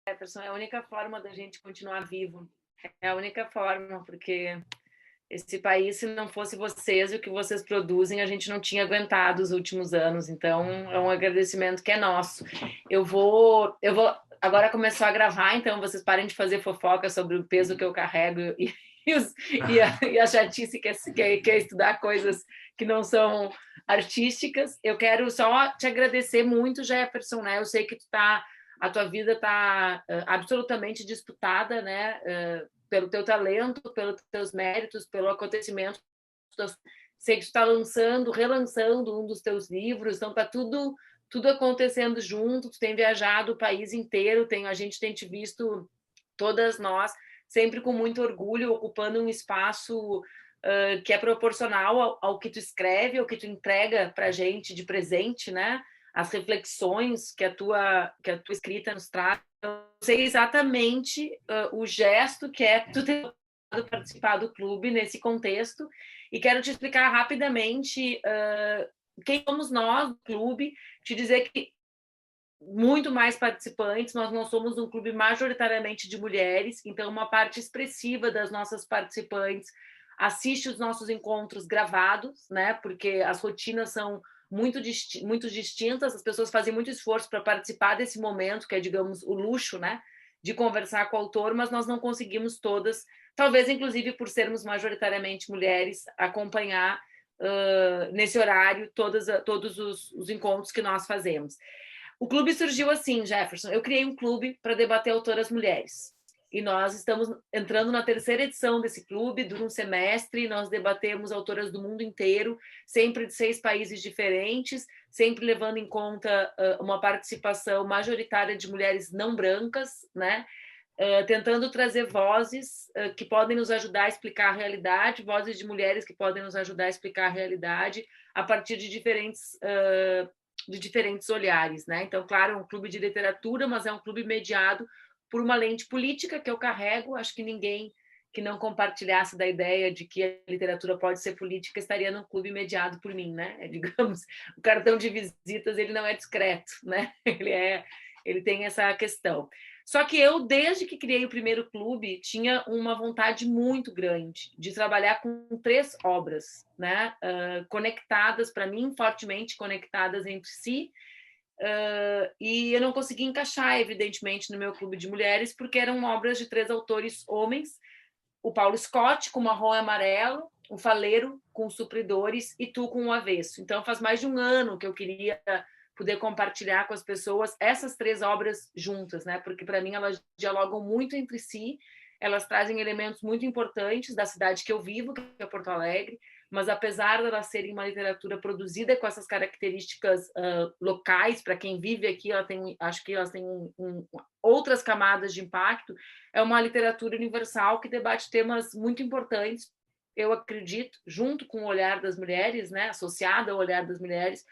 Jefferson, é a única forma da gente continuar vivo. É a única forma, porque esse país, se não fosse vocês e o que vocês produzem, a gente não tinha aguentado os últimos anos. Então, é um agradecimento que é nosso. Eu vou agora começou a gravar, então vocês parem de fazer fofoca sobre o peso que eu carrego e a chatice que é estudar coisas que não são artísticas. Eu quero só te agradecer muito, Jefferson, né? Eu sei que a tua vida está absolutamente disputada, né? Pelo teu talento, pelos teus méritos, pelo acontecimento. Sei que tu está relançando um dos teus livros, então está tudo acontecendo junto. Tu tem viajado o país inteiro, a gente tem te visto, todas nós, sempre com muito orgulho, ocupando um espaço que é proporcional ao que tu escreve, ao que tu entrega para a gente de presente, né? As reflexões que a tua escrita nos traz. Eu sei exatamente o gesto que é tu ter participar do clube nesse contexto, e quero te explicar rapidamente quem somos nós do clube, te dizer que muito mais participantes, nós não somos um clube majoritariamente de mulheres, então uma parte expressiva das nossas participantes assiste os nossos encontros gravados, né? Porque as rotinas são muito distintas, as pessoas fazem muito esforço para participar desse momento, que é, digamos, o luxo, né? De conversar com o autor, mas nós não conseguimos todas, talvez inclusive por sermos majoritariamente mulheres, acompanhar nesse horário todos os encontros que nós fazemos. O clube surgiu assim, Jefferson. Eu criei um clube para debater autoras mulheres. E nós estamos entrando na terceira edição desse clube, dura um semestre. Nós debatemos autoras do mundo inteiro, sempre de 6 países diferentes, sempre levando em conta uma participação majoritária de mulheres não brancas, né? Tentando trazer vozes que podem nos ajudar a explicar a realidade, vozes de mulheres que podem nos ajudar a explicar a realidade a partir de diferentes olhares, né? Então, claro, é um clube de literatura, mas é um clube mediado por uma lente política que eu carrego. Acho que ninguém que não compartilhasse da ideia de que a literatura pode ser política estaria num clube mediado por mim, né? Digamos, o cartão de visitas ele não é discreto, né? Ele tem essa questão. Só que eu, desde que criei o primeiro clube, tinha uma vontade muito grande de trabalhar com 3 obras, né? Conectadas, para mim, fortemente conectadas entre si, e eu não consegui encaixar, evidentemente, no meu clube de mulheres, porque eram obras de 3 autores homens: o Paulo Scott, com Marrom e Amarelo, o Faleiro, com Supridores, e Tu, com O Avesso. Então, faz mais de um ano que eu queria poder compartilhar com as pessoas essas 3 obras juntas, né? Porque, para mim, elas dialogam muito entre si, elas trazem elementos muito importantes da cidade que eu vivo, que é Porto Alegre, mas apesar de elas serem uma literatura produzida com essas características locais, para quem vive aqui, acho que elas têm outras camadas de impacto. É uma literatura universal que debate temas muito importantes, eu acredito, junto com o olhar das mulheres, né, associada ao olhar das mulheres,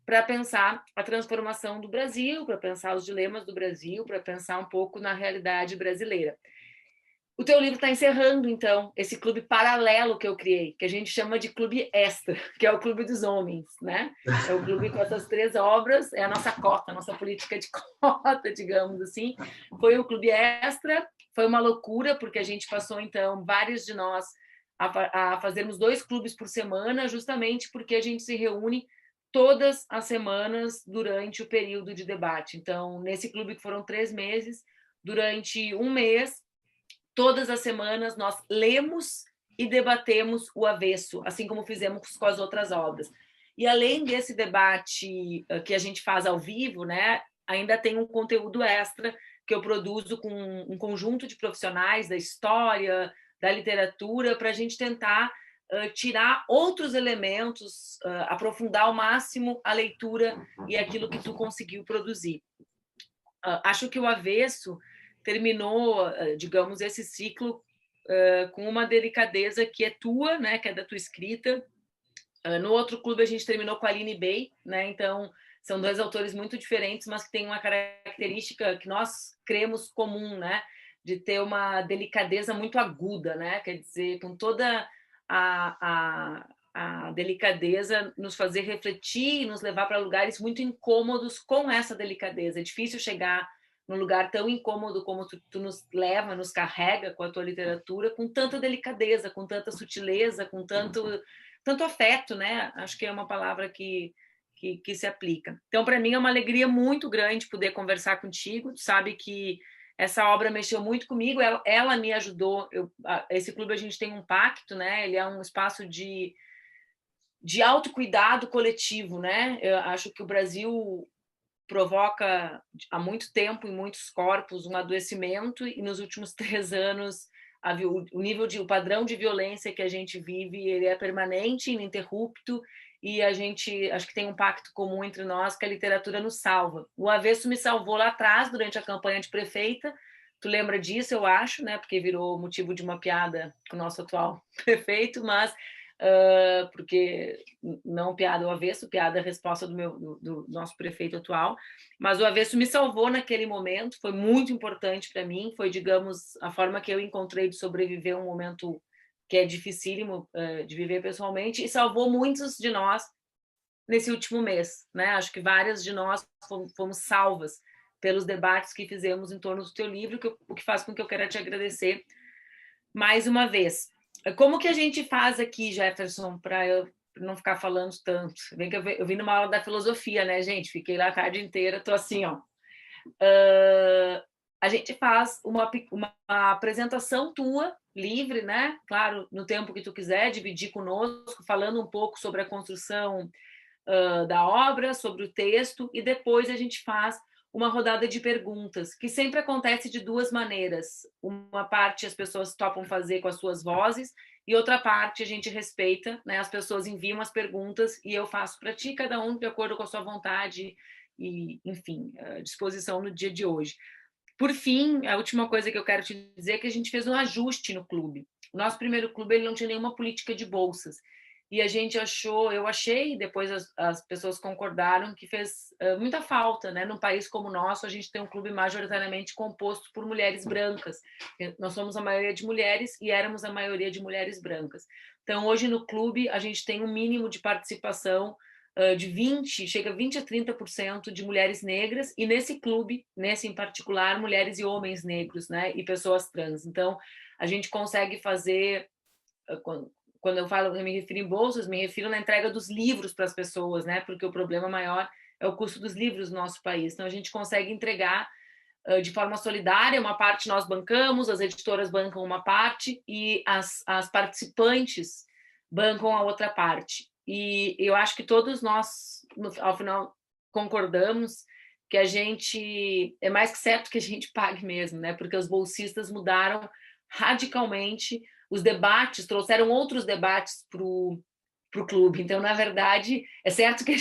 para pensar a transformação do Brasil, para pensar os dilemas do Brasil, para pensar um pouco na realidade brasileira. O teu livro está encerrando, então, esse clube paralelo que eu criei, que a gente chama de clube extra, que é o clube dos homens, né? É o clube com essas 3 obras, é a nossa cota, a nossa política de cota, digamos assim. Foi o clube extra, foi uma loucura, porque a gente passou, então, vários de nós a fazermos 2 clubes por semana, justamente porque a gente se reúne todas as semanas durante o período de debate. Então, nesse clube que foram 3 meses, durante um mês, todas as semanas nós lemos e debatemos o avesso, assim como fizemos com as outras obras. E além desse debate que a gente faz ao vivo, né, ainda tem um conteúdo extra que eu produzo com um conjunto de profissionais da história, da literatura, para a gente tentar tirar outros elementos, aprofundar ao máximo a leitura e aquilo que tu conseguiu produzir. Acho que o avesso terminou, digamos, esse ciclo com uma delicadeza que é tua, né, que é da tua escrita. No outro clube a gente terminou com a Aline Bey, né? Então são 2 autores muito diferentes, mas que têm uma característica que nós cremos comum, né? De ter uma delicadeza muito aguda, né? Quer dizer, com toda a delicadeza, nos fazer refletir e nos levar para lugares muito incômodos com essa delicadeza. É difícil chegar num lugar tão incômodo como tu nos leva, nos carrega com a tua literatura, com tanta delicadeza, com tanta sutileza, com tanto afeto, né? Acho que é uma palavra que se aplica. Então, para mim, é uma alegria muito grande poder conversar contigo. Tu sabe que essa obra mexeu muito comigo, ela me ajudou. Esse clube, a gente tem um pacto, né? Ele é um espaço de autocuidado coletivo, né? Eu acho que o Brasil provoca há muito tempo em muitos corpos um adoecimento, e nos últimos 3 anos o padrão de violência que a gente vive, ele é permanente, ininterrupto, e a gente acho que tem um pacto comum entre nós, que a literatura nos salva. O Avesso me salvou lá atrás, durante a campanha de prefeita. Tu lembra disso, eu acho, né? Porque virou motivo de uma piada com o nosso atual prefeito, mas porque não piada ao avesso, piada a resposta do nosso prefeito atual, mas o Avesso me salvou naquele momento, foi muito importante para mim, foi, digamos, a forma que eu encontrei de sobreviver um momento que é dificílimo de viver pessoalmente, e salvou muitos de nós nesse último mês, né? Acho que várias de nós fomos salvas pelos debates que fizemos em torno do teu livro, o que faz com que eu queira te agradecer mais uma vez. Como que a gente faz aqui, Jefferson, para eu não ficar falando tanto? Bem que eu vim numa aula da filosofia, né, gente? Fiquei lá a tarde inteira, tô assim, ó. A gente faz uma apresentação tua, livre, né? Claro, no tempo que tu quiser, dividir conosco, falando um pouco sobre a construção da obra, sobre o texto, e depois a gente faz uma rodada de perguntas, que sempre acontece de 2 maneiras. Uma parte as pessoas topam fazer com as suas vozes, e outra parte a gente respeita, né? As pessoas enviam as perguntas e eu faço para ti, cada um de acordo com a sua vontade e, enfim, a disposição no dia de hoje. Por fim, a última coisa que eu quero te dizer é que a gente fez um ajuste no clube. O nosso primeiro clube, ele não tinha nenhuma política de bolsas. E a gente eu achei, depois as pessoas concordaram, que fez muita falta, né? Num país como o nosso, a gente tem um clube majoritariamente composto por mulheres brancas. Nós somos a maioria de mulheres e éramos a maioria de mulheres brancas. Então, hoje no clube, a gente tem um mínimo de participação de 20, chega a 20 a 30% de mulheres negras, e nesse clube, nesse em particular, mulheres e homens negros, né? E pessoas trans. Então, a gente consegue fazer... Quando eu me refiro em bolsas, me refiro na entrega dos livros para as pessoas, né? Porque o problema maior é o custo dos livros no nosso país. Então, a gente consegue entregar de forma solidária, uma parte nós bancamos, as editoras bancam uma parte e as participantes bancam a outra parte. E eu acho que todos nós, ao final, concordamos que a gente... É mais que certo que a gente pague mesmo, né? Porque os bolsistas mudaram radicalmente os debates, trouxeram outros debates para o clube. Então, na verdade, é certo que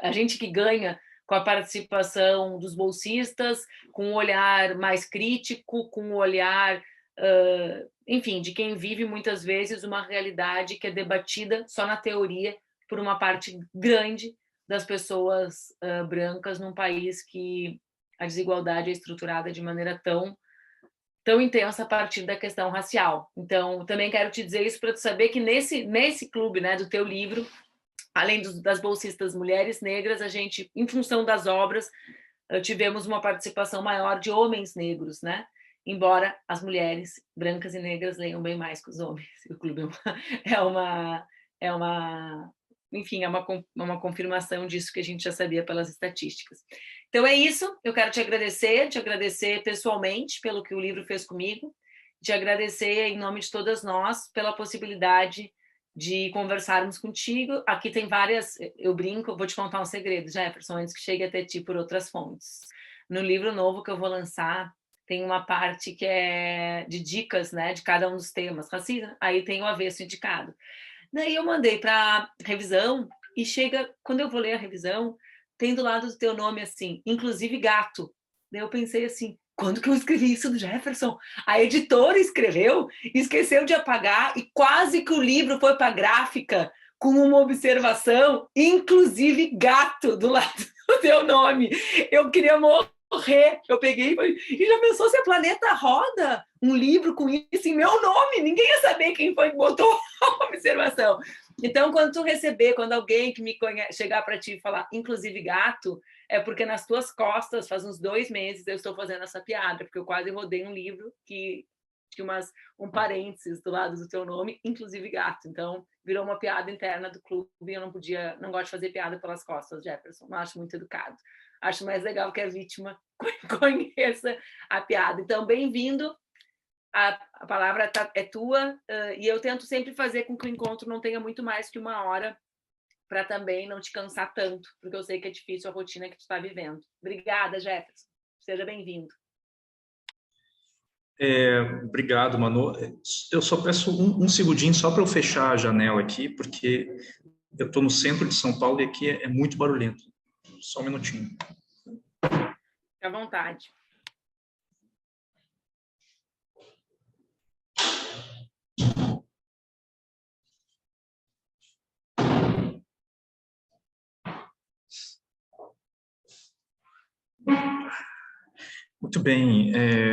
a gente que ganha com a participação dos bolsistas, com um olhar mais crítico, com um olhar, enfim, de quem vive muitas vezes uma realidade que é debatida só na teoria por uma parte grande das pessoas brancas num país que a desigualdade é estruturada de maneira tão intensa a partir da questão racial. Então, também quero te dizer isso para tu saber que nesse clube, né, do teu livro, além das bolsistas mulheres negras, a gente, em função das obras, tivemos uma participação maior de homens negros, né? Embora as mulheres brancas e negras leiam bem mais que os homens. O clube enfim, é uma confirmação disso que a gente já sabia pelas estatísticas. Então é isso, eu quero te agradecer pessoalmente pelo que o livro fez comigo, te agradecer em nome de todas nós pela possibilidade de conversarmos contigo. Aqui tem várias, eu brinco, vou te contar um segredo, Jefferson, antes que chegue até ti por outras fontes. No livro novo que eu vou lançar, tem uma parte que é de dicas, né, de cada um dos temas, racismo, aí tem o avesso indicado. Daí eu mandei para revisão e chega, quando eu vou ler a revisão, tem do lado do teu nome assim, inclusive gato. Daí eu pensei assim, quando que eu escrevi isso do Jefferson? A editora escreveu, esqueceu de apagar e quase que o livro foi para gráfica com uma observação, inclusive gato, do lado do teu nome. Eu queria morrer. Eu peguei e já pensou se a Planeta roda um livro com isso em meu nome? Ninguém ia saber quem foi que botou a observação. Então, quando alguém que me conhece chegar para ti e falar, inclusive gato, é porque nas tuas costas, faz uns 2 meses, eu estou fazendo essa piada, porque eu quase rodei um livro que tinha um parênteses do lado do teu nome, inclusive gato. Então, virou uma piada interna do clube e eu não gosto de fazer piada pelas costas, Jefferson. Não acho muito educado. Acho mais legal que a vítima conheça a piada. Então, bem-vindo. A palavra é tua, e eu tento sempre fazer com que o encontro não tenha muito mais que 1 hora, para também não te cansar tanto, porque eu sei que é difícil a rotina que tu está vivendo. Obrigada, Jefferson. Seja bem-vindo. Obrigado, Manu. Eu só peço um segundinho só para eu fechar a janela aqui, porque eu estou no centro de São Paulo e aqui é muito barulhento. Só um minutinho. Fique à vontade. Muito bem.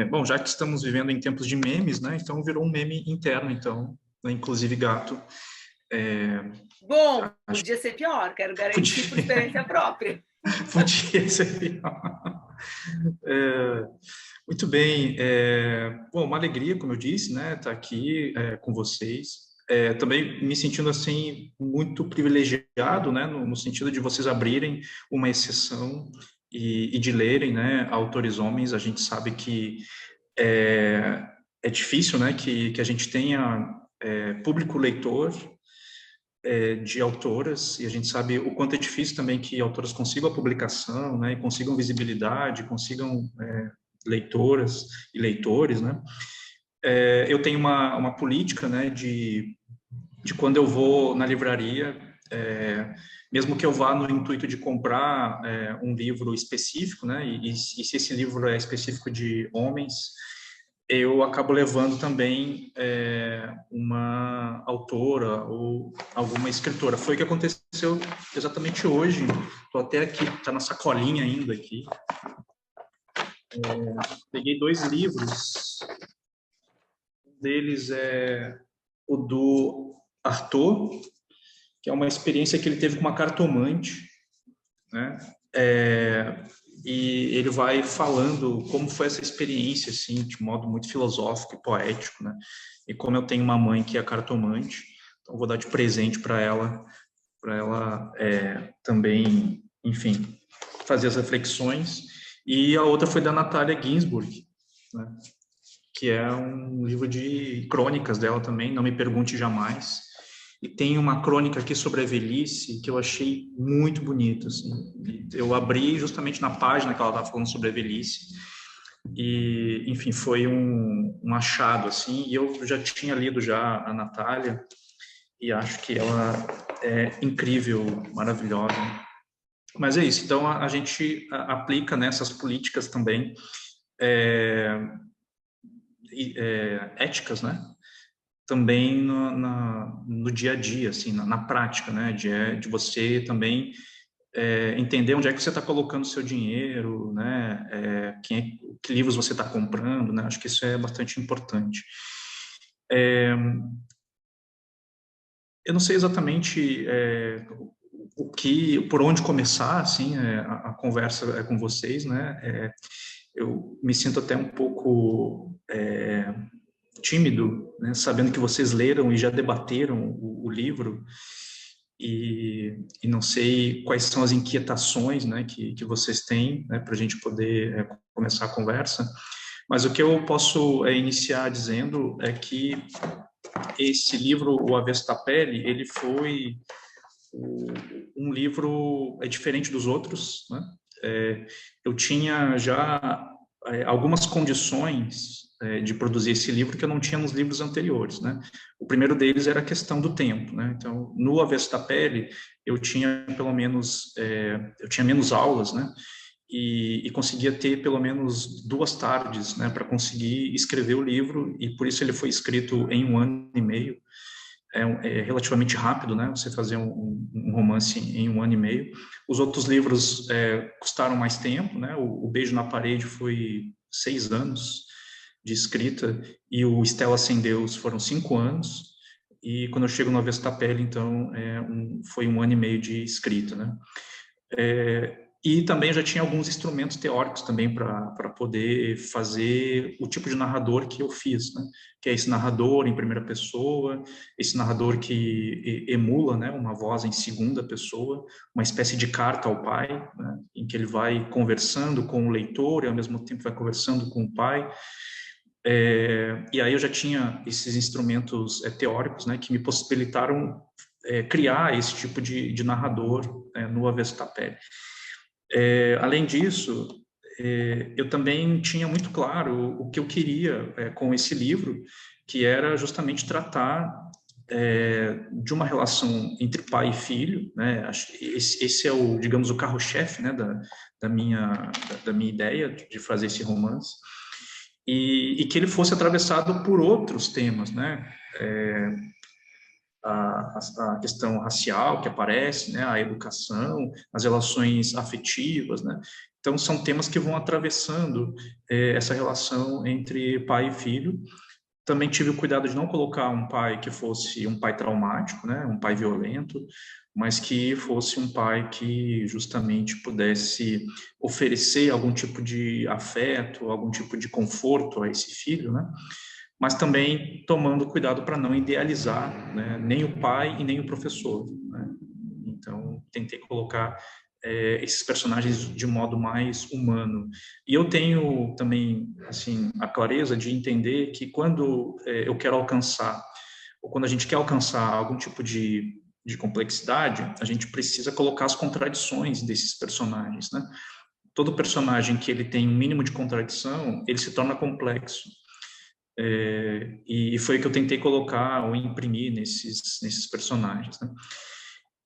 Bom, já que estamos vivendo em tempos de memes, né? Então virou um meme interno, então, né, inclusive gato. Bom, podia ser pior. Quero garantir por experiência própria. Podia ser pior. Muito bem. Bom, uma alegria, como eu disse, né? Estar aqui com vocês. Também me sentindo assim muito privilegiado, né? No sentido de vocês abrirem uma exceção e de lerem, né, autores homens. A gente sabe que é difícil, né, que a gente tenha público leitor de autoras, e a gente sabe o quanto é difícil também que autoras consigam a publicação, né, e consigam visibilidade, consigam leitoras e leitores, né. Eu tenho uma política, né, de quando eu vou na livraria, mesmo que eu vá no intuito de comprar um livro específico, né, e se esse livro é específico de homens, eu acabo levando também uma autora ou alguma escritora. Foi o que aconteceu exatamente hoje. Estou até aqui, está na sacolinha ainda aqui. Peguei 2 livros. Um deles é o do Arthur, que é uma experiência que ele teve com uma cartomante, né? E ele vai falando como foi essa experiência, assim, de modo muito filosófico e poético, né? E como eu tenho uma mãe que é cartomante, então vou dar de presente para ela também, enfim, fazer as reflexões. E a outra foi da Natalia Ginsburg, né? Que é um livro de crônicas dela também, Não Me Pergunte Jamais. E tem uma crônica aqui sobre a velhice que eu achei muito bonita, assim. Eu abri justamente na página que ela estava falando sobre a velhice e, enfim, foi um achado, assim. E eu já tinha lido já a Natália e acho que ela é incrível, maravilhosa. Mas é isso. Então a gente aplica nessas políticas também éticas, né? Também no dia a dia, assim, na prática, né? De você também entender onde é que você está colocando o seu dinheiro, né? Que livros você está comprando, né? Acho que isso é bastante importante. Eu não sei exatamente por onde começar, assim, a conversa com vocês, né? Eu me sinto até um pouco tímido, né, sabendo que vocês leram e já debateram o livro e não sei quais são as inquietações, né, que vocês têm, né, para a gente poder começar a conversa. Mas o que eu posso iniciar dizendo é que esse livro, O Avesso da Pele, ele foi um livro diferente dos outros, né? Eu tinha já algumas condições de produzir esse livro que eu não tinha nos livros anteriores, né? O primeiro deles era a questão do tempo, né? Então, no Avesso da Pele, eu tinha pelo menos, eu tinha menos aulas, né? E conseguia ter pelo menos 2 tardes, né? Para conseguir escrever o livro, e por isso ele foi escrito em 1 ano e meio. É relativamente rápido, né? Você fazer um romance em 1 ano e meio. Os outros livros custaram mais tempo, né? O Beijo na Parede foi 6 anos de escrita e o Estela Sem Deus foram 5 anos. e quando eu chego no Avesso da Pele, então, foi 1 ano e meio de escrita, né? E também já tinha alguns instrumentos teóricos também para poder fazer o tipo de narrador que eu fiz, né? Que é esse narrador em primeira pessoa, esse narrador que emula, né, uma voz em segunda pessoa, uma espécie de carta ao pai, né, em que ele vai conversando com o leitor e ao mesmo tempo vai conversando com o pai. E aí eu já tinha esses instrumentos teóricos, né, que me possibilitaram criar esse tipo de narrador no Avesso da Pele. Além disso, eu também tinha muito claro o que eu queria com esse livro, que era justamente tratar de uma relação entre pai e filho, né? Acho que esse é o, digamos, o carro-chefe, né, da minha ideia de fazer esse romance, e que ele fosse atravessado por outros temas, né? A questão racial que aparece, né, a educação, as relações afetivas, né? Então, são temas que vão atravessando essa relação entre pai e filho. Também tive o cuidado de não colocar um pai que fosse um pai traumático, né, um pai violento, mas que fosse um pai que justamente pudesse oferecer algum tipo de afeto, algum tipo de conforto a esse filho, né? Mas também tomando cuidado para não idealizar, né, nem o pai e nem o professor, né? Então, tentei colocar esses personagens de modo mais humano. E eu tenho também, assim, a clareza de entender que quando eu quero alcançar, ou quando a gente quer alcançar algum tipo de complexidade, a gente precisa colocar as contradições desses personagens, né? Todo personagem que ele tem um mínimo de contradição, ele se torna complexo. E foi o que eu tentei colocar ou imprimir nesses personagens, né?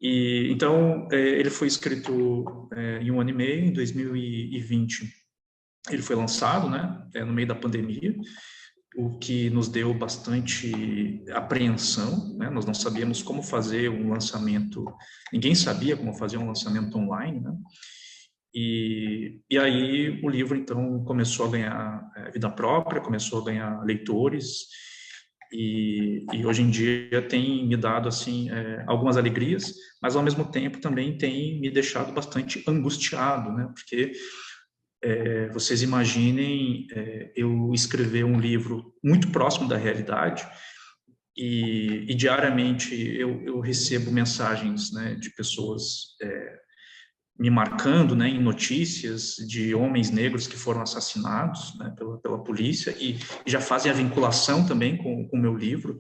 E então ele foi escrito em 1 ano e meio, em 2020 ele foi lançado, né, no meio da pandemia, o que nos deu bastante apreensão, né? Nós não sabíamos como fazer um lançamento, ninguém sabia como fazer um lançamento online, né? E aí o livro, então, começou a ganhar vida própria, começou a ganhar leitores, e hoje em dia tem me dado, assim, algumas alegrias, mas, ao mesmo tempo, também tem me deixado bastante angustiado, né? Porque vocês imaginem eu escrever um livro muito próximo da realidade e diariamente eu recebo mensagens, né, de pessoas me marcando, né, em notícias de homens negros que foram assassinados, né, pela polícia e já fazem a vinculação também com o meu livro.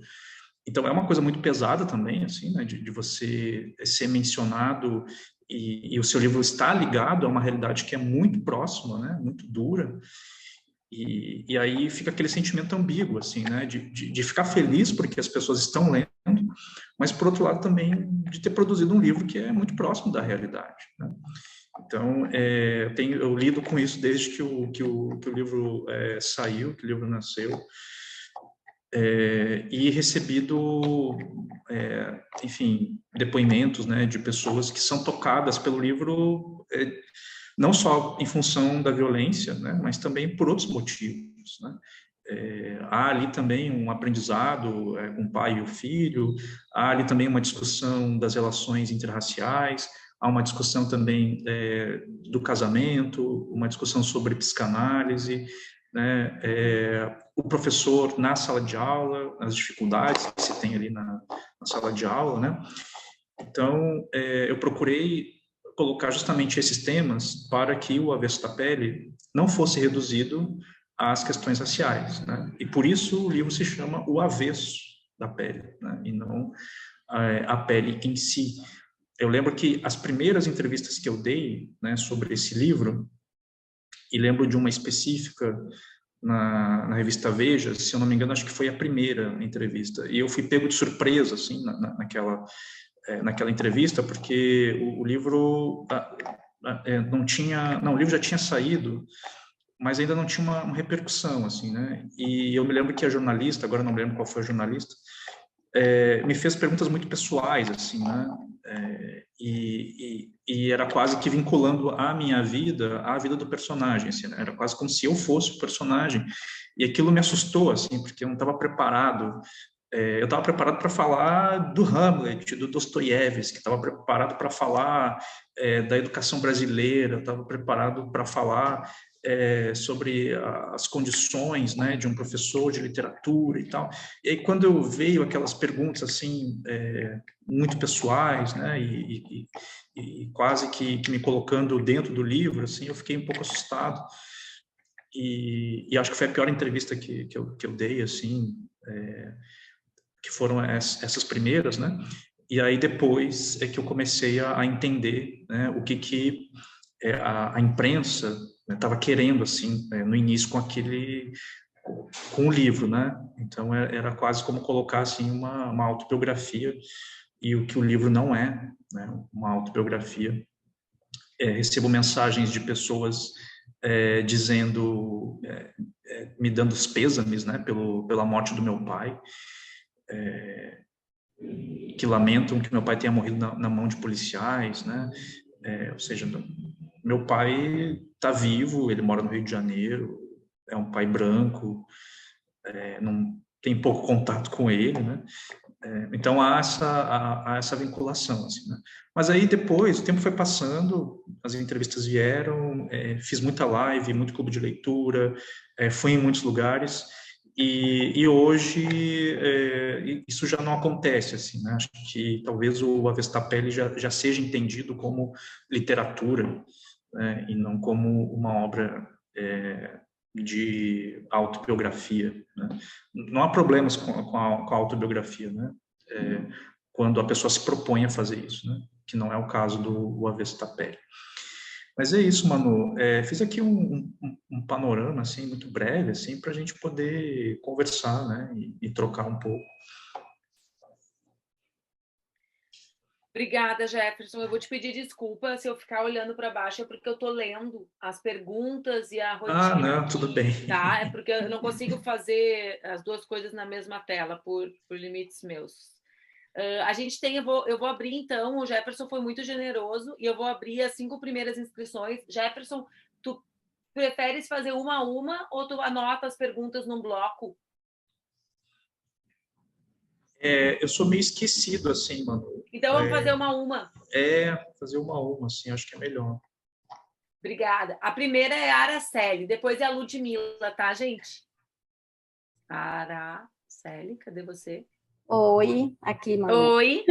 Então é uma coisa muito pesada também, assim, né, de você ser mencionado e o seu livro está ligado a uma realidade que é muito próxima, né, muito dura. E aí fica aquele sentimento ambíguo, assim, né, de ficar feliz porque as pessoas estão lendo, mas, por outro lado, também de ter produzido um livro que é muito próximo da realidade, né? Então, eu lido com isso desde que o livro saiu, que o livro nasceu, e recebido, enfim, depoimentos, né, de pessoas que são tocadas pelo livro, não só em função da violência, né, mas também por outros motivos, né? Há ali também um aprendizado com o pai e o filho, há ali também uma discussão das relações interraciais, há uma discussão também do casamento, uma discussão sobre psicanálise, né? O professor na sala de aula, as dificuldades que se tem ali na sala de aula, né? Então, eu procurei colocar justamente esses temas para que o Avesso da Pele não fosse reduzido às questões raciais, né? E por isso o livro se chama O Avesso da Pele, né? E não a pele em si. Eu lembro que as primeiras entrevistas que eu dei, né, sobre esse livro, e lembro de uma específica na revista Veja, se eu não me engano, acho que foi a primeira entrevista, e eu fui pego de surpresa, assim, naquela entrevista, porque o livro não tinha, não, o livro já tinha saído, mas ainda não tinha uma repercussão, assim, né? E eu me lembro que a jornalista, agora não me lembro qual foi a jornalista, me fez perguntas muito pessoais, assim, né? E era quase que vinculando a minha vida à vida do personagem, assim, né? Era quase como se eu fosse o personagem. E aquilo me assustou, assim, porque eu não estava preparado Eu estava preparado para falar do Hamlet, do Dostoiévski, estava preparado para falar da educação brasileira, estava preparado para falar sobre as condições, né, de um professor de literatura e tal. E aí, quando eu veio aquelas perguntas assim muito pessoais, né, e quase que me colocando dentro do livro, assim, eu fiquei um pouco assustado. E acho que foi a pior entrevista que eu dei, assim, que foram essas primeiras, né? E aí depois é que eu comecei a entender, né, o que a imprensa estava querendo, assim, no início com o livro, né? Então era quase como colocar assim uma autobiografia, e o que o livro não é, né? Uma autobiografia. Recebo mensagens de pessoas dizendo, me dando os pêsames, né, pela morte do meu pai, que lamentam que meu pai tenha morrido na mão de policiais, né? Ou seja, meu pai está vivo, ele mora no Rio de Janeiro, é um pai branco, não tem pouco contato com ele, né? Então há essa vinculação, assim, né? Mas aí depois, o tempo foi passando, as entrevistas vieram, fiz muita live, muito clube de leitura, fui em muitos lugares, e hoje isso já não acontece, assim, né? Acho que talvez o Avestapelli já seja entendido como literatura, né? E não como uma obra de autobiografia, né? Não há problemas com a autobiografia, né? Quando a pessoa se propõe a fazer isso, né? Que não é o caso do Avesso Taperi. Mas é isso, Manu. Fiz aqui um panorama assim muito breve, assim, para a gente poder conversar, né? E trocar um pouco. Obrigada, Jefferson. Eu vou te pedir desculpa se eu ficar olhando para baixo, é porque eu estou lendo as perguntas e a Ah, rotina não, aqui, tudo bem. tá? É porque eu não consigo fazer as duas coisas na mesma tela por limites meus. A gente tem, eu vou abrir então, o Jefferson foi muito generoso e eu vou abrir as 5 primeiras inscrições. Jefferson, tu preferes fazer uma a uma ou tu anota as perguntas num bloco? Eu sou meio esquecido, assim, Manu. Então vamos fazer uma a uma. Fazer uma a uma, assim, acho que é melhor. Obrigada. A primeira é a Araceli, depois é a Ludmilla, tá, gente? Araceli, cadê você? Oi, aqui, Manu. Oi.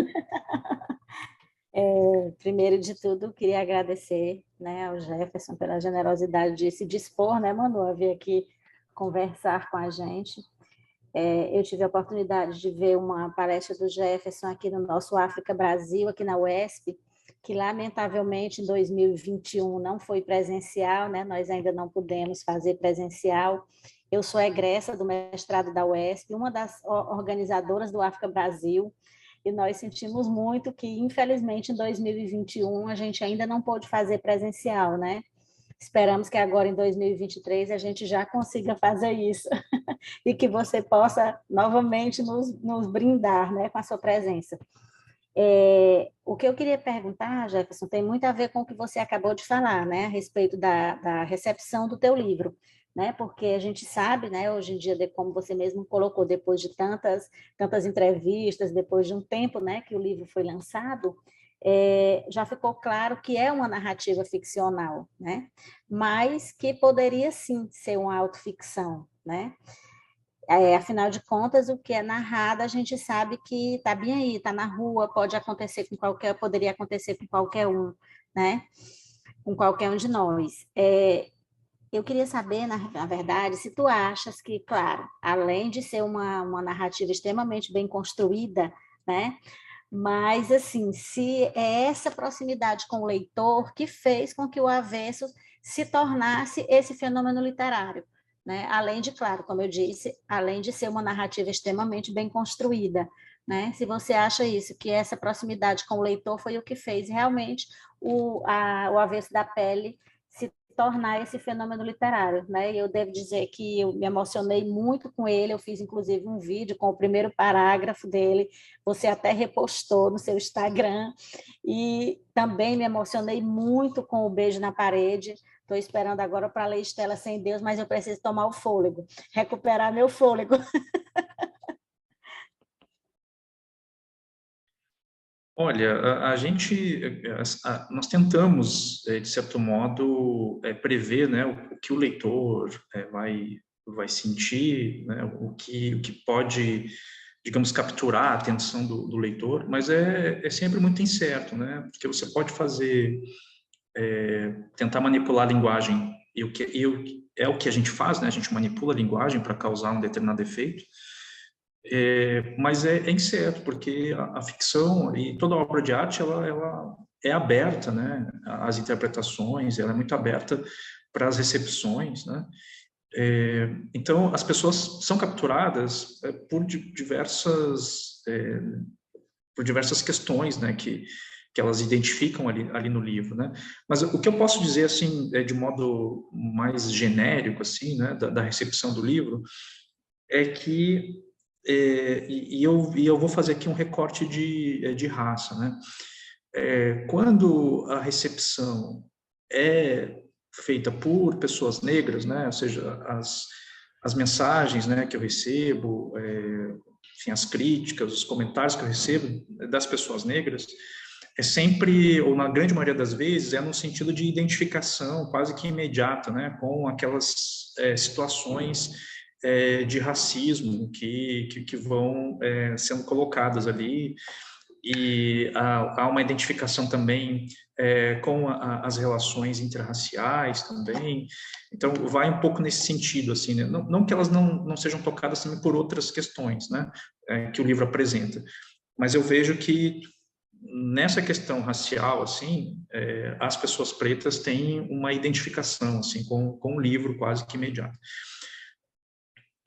Primeiro de tudo, queria agradecer, né, ao Jefferson pela generosidade de se dispor, né, Manu, a vir aqui conversar com a gente. Eu tive a oportunidade de ver uma palestra do Jefferson aqui no nosso África Brasil, aqui na UESP, que lamentavelmente em 2021 não foi presencial, né? Nós ainda não pudemos fazer presencial. Eu sou egressa do mestrado da UESP, uma das organizadoras do África Brasil, e nós sentimos muito que, infelizmente, em 2021 a gente ainda não pôde fazer presencial, né? Esperamos que agora, em 2023, a gente já consiga fazer isso e que você possa novamente nos brindar, né, com a sua presença. O que eu queria perguntar, Jefferson, tem muito a ver com o que você acabou de falar, né, a respeito da recepção do teu livro, né, porque a gente sabe, né, hoje em dia, como você mesmo colocou, depois de tantas entrevistas, depois de um tempo, né, que o livro foi lançado, já ficou claro que é uma narrativa ficcional, né, mas que poderia sim ser uma autoficção, né. Afinal de contas, o que é narrado, a gente sabe que está bem aí, está na rua, poderia acontecer com qualquer um, né? Com qualquer um de nós. Eu queria saber, na verdade, se tu achas que, claro, além de ser uma narrativa extremamente bem construída, né? Mas, assim, se é essa proximidade com o leitor que fez com que o Avesso se tornasse esse fenômeno literário, né? Além de, claro, como eu disse, além de ser uma narrativa extremamente bem construída, né? Se você acha isso, que essa proximidade com o leitor foi o que fez realmente o Avesso da Pele se tornar esse fenômeno literário, né? E eu devo dizer que eu me emocionei muito com ele, eu fiz inclusive um vídeo com o primeiro parágrafo dele, você até repostou no seu Instagram, e também me emocionei muito com o Beijo na Parede. Estou esperando agora para ler Estela Sem Deus, mas eu preciso tomar o fôlego, recuperar meu fôlego. Olha, nós tentamos, de certo modo, prever, né, o que o leitor vai sentir, né, o que pode, digamos, capturar a atenção do leitor, mas é sempre muito incerto, né, porque você pode tentar manipular a linguagem, é o que a gente faz, né, a gente manipula a linguagem para causar um determinado efeito, mas é incerto, porque a ficção e toda obra de arte, ela é aberta, né, às interpretações, ela é muito aberta para as recepções, né, então as pessoas são capturadas por diversas questões, né, que elas identificam ali no livro, né, mas o que eu posso dizer, assim, de modo mais genérico, assim, né, da recepção do livro, é que eu vou fazer aqui um recorte de raça, né? Quando a recepção é feita por pessoas negras, né? Ou seja, as mensagens, né, que eu recebo, enfim, as críticas, os comentários que eu recebo das pessoas negras, é sempre, ou na grande maioria das vezes, é no sentido de identificação quase que imediata, né, com aquelas situações de racismo que vão sendo colocadas ali, e há uma identificação também com as relações interraciais também, então vai um pouco nesse sentido, assim, né? Não que elas não sejam tocadas também por outras questões, né, que o livro apresenta, mas eu vejo que nessa questão racial, assim, as pessoas pretas têm uma identificação, assim, com o livro quase que imediata.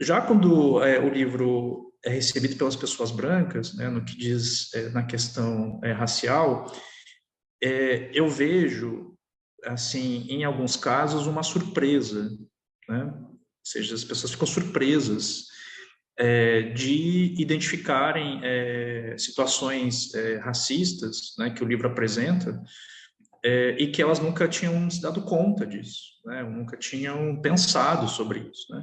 Já quando o livro é recebido pelas pessoas brancas, né, no que diz na questão racial, eu vejo, assim, em alguns casos, uma surpresa, né? Ou seja, as pessoas ficam surpresas de identificarem situações racistas, né, que o livro apresenta, e que elas nunca tinham se dado conta disso, né, nunca tinham pensado sobre isso, né?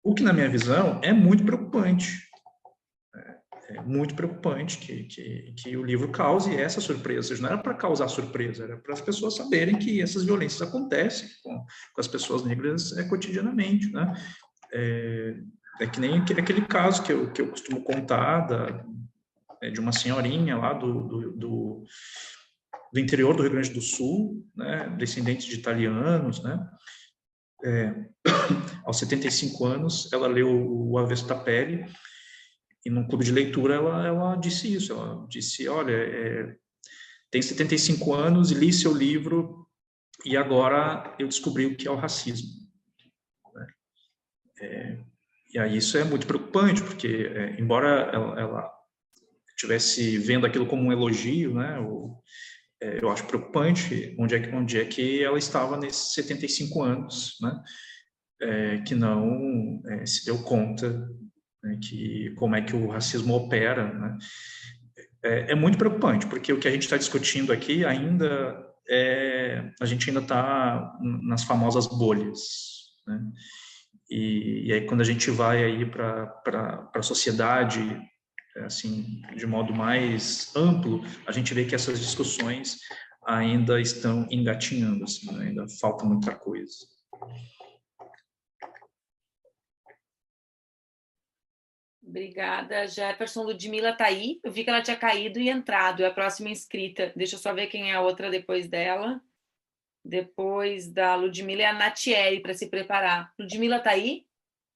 O que, na minha visão, é muito preocupante. É muito preocupante que o livro cause essa surpresa. Ou seja, não era para causar surpresa, era para as pessoas saberem que essas violências acontecem com as pessoas negras cotidianamente, né? É que nem aquele caso que eu costumo contar de uma senhorinha lá do interior do Rio Grande do Sul, né, descendente de italianos, né? Aos 75 anos, ela leu o Avesso da Pele, e num clube de leitura ela disse isso, ela disse, olha, tenho 75 anos e li seu livro e agora eu descobri o que é o racismo. E aí isso é muito preocupante, porque embora ela estivesse vendo aquilo como um elogio, né, eu acho preocupante onde é que ela estava nesses 75 anos, né, que não se deu conta, né, que como é que o racismo opera, né. É muito preocupante, porque o que a gente está discutindo aqui ainda a gente ainda está nas famosas bolhas, né. E aí quando a gente vai aí para a sociedade, assim, de modo mais amplo, a gente vê que essas discussões ainda estão engatinhando, assim, né? Ainda falta muita coisa. Obrigada, Jefferson. Ludmila está aí. Eu vi que ela tinha caído e entrado. É a próxima inscrita. Deixa eu só ver quem é a outra depois dela. Depois da Ludmila é a Natiele, para se preparar. Ludmila está aí?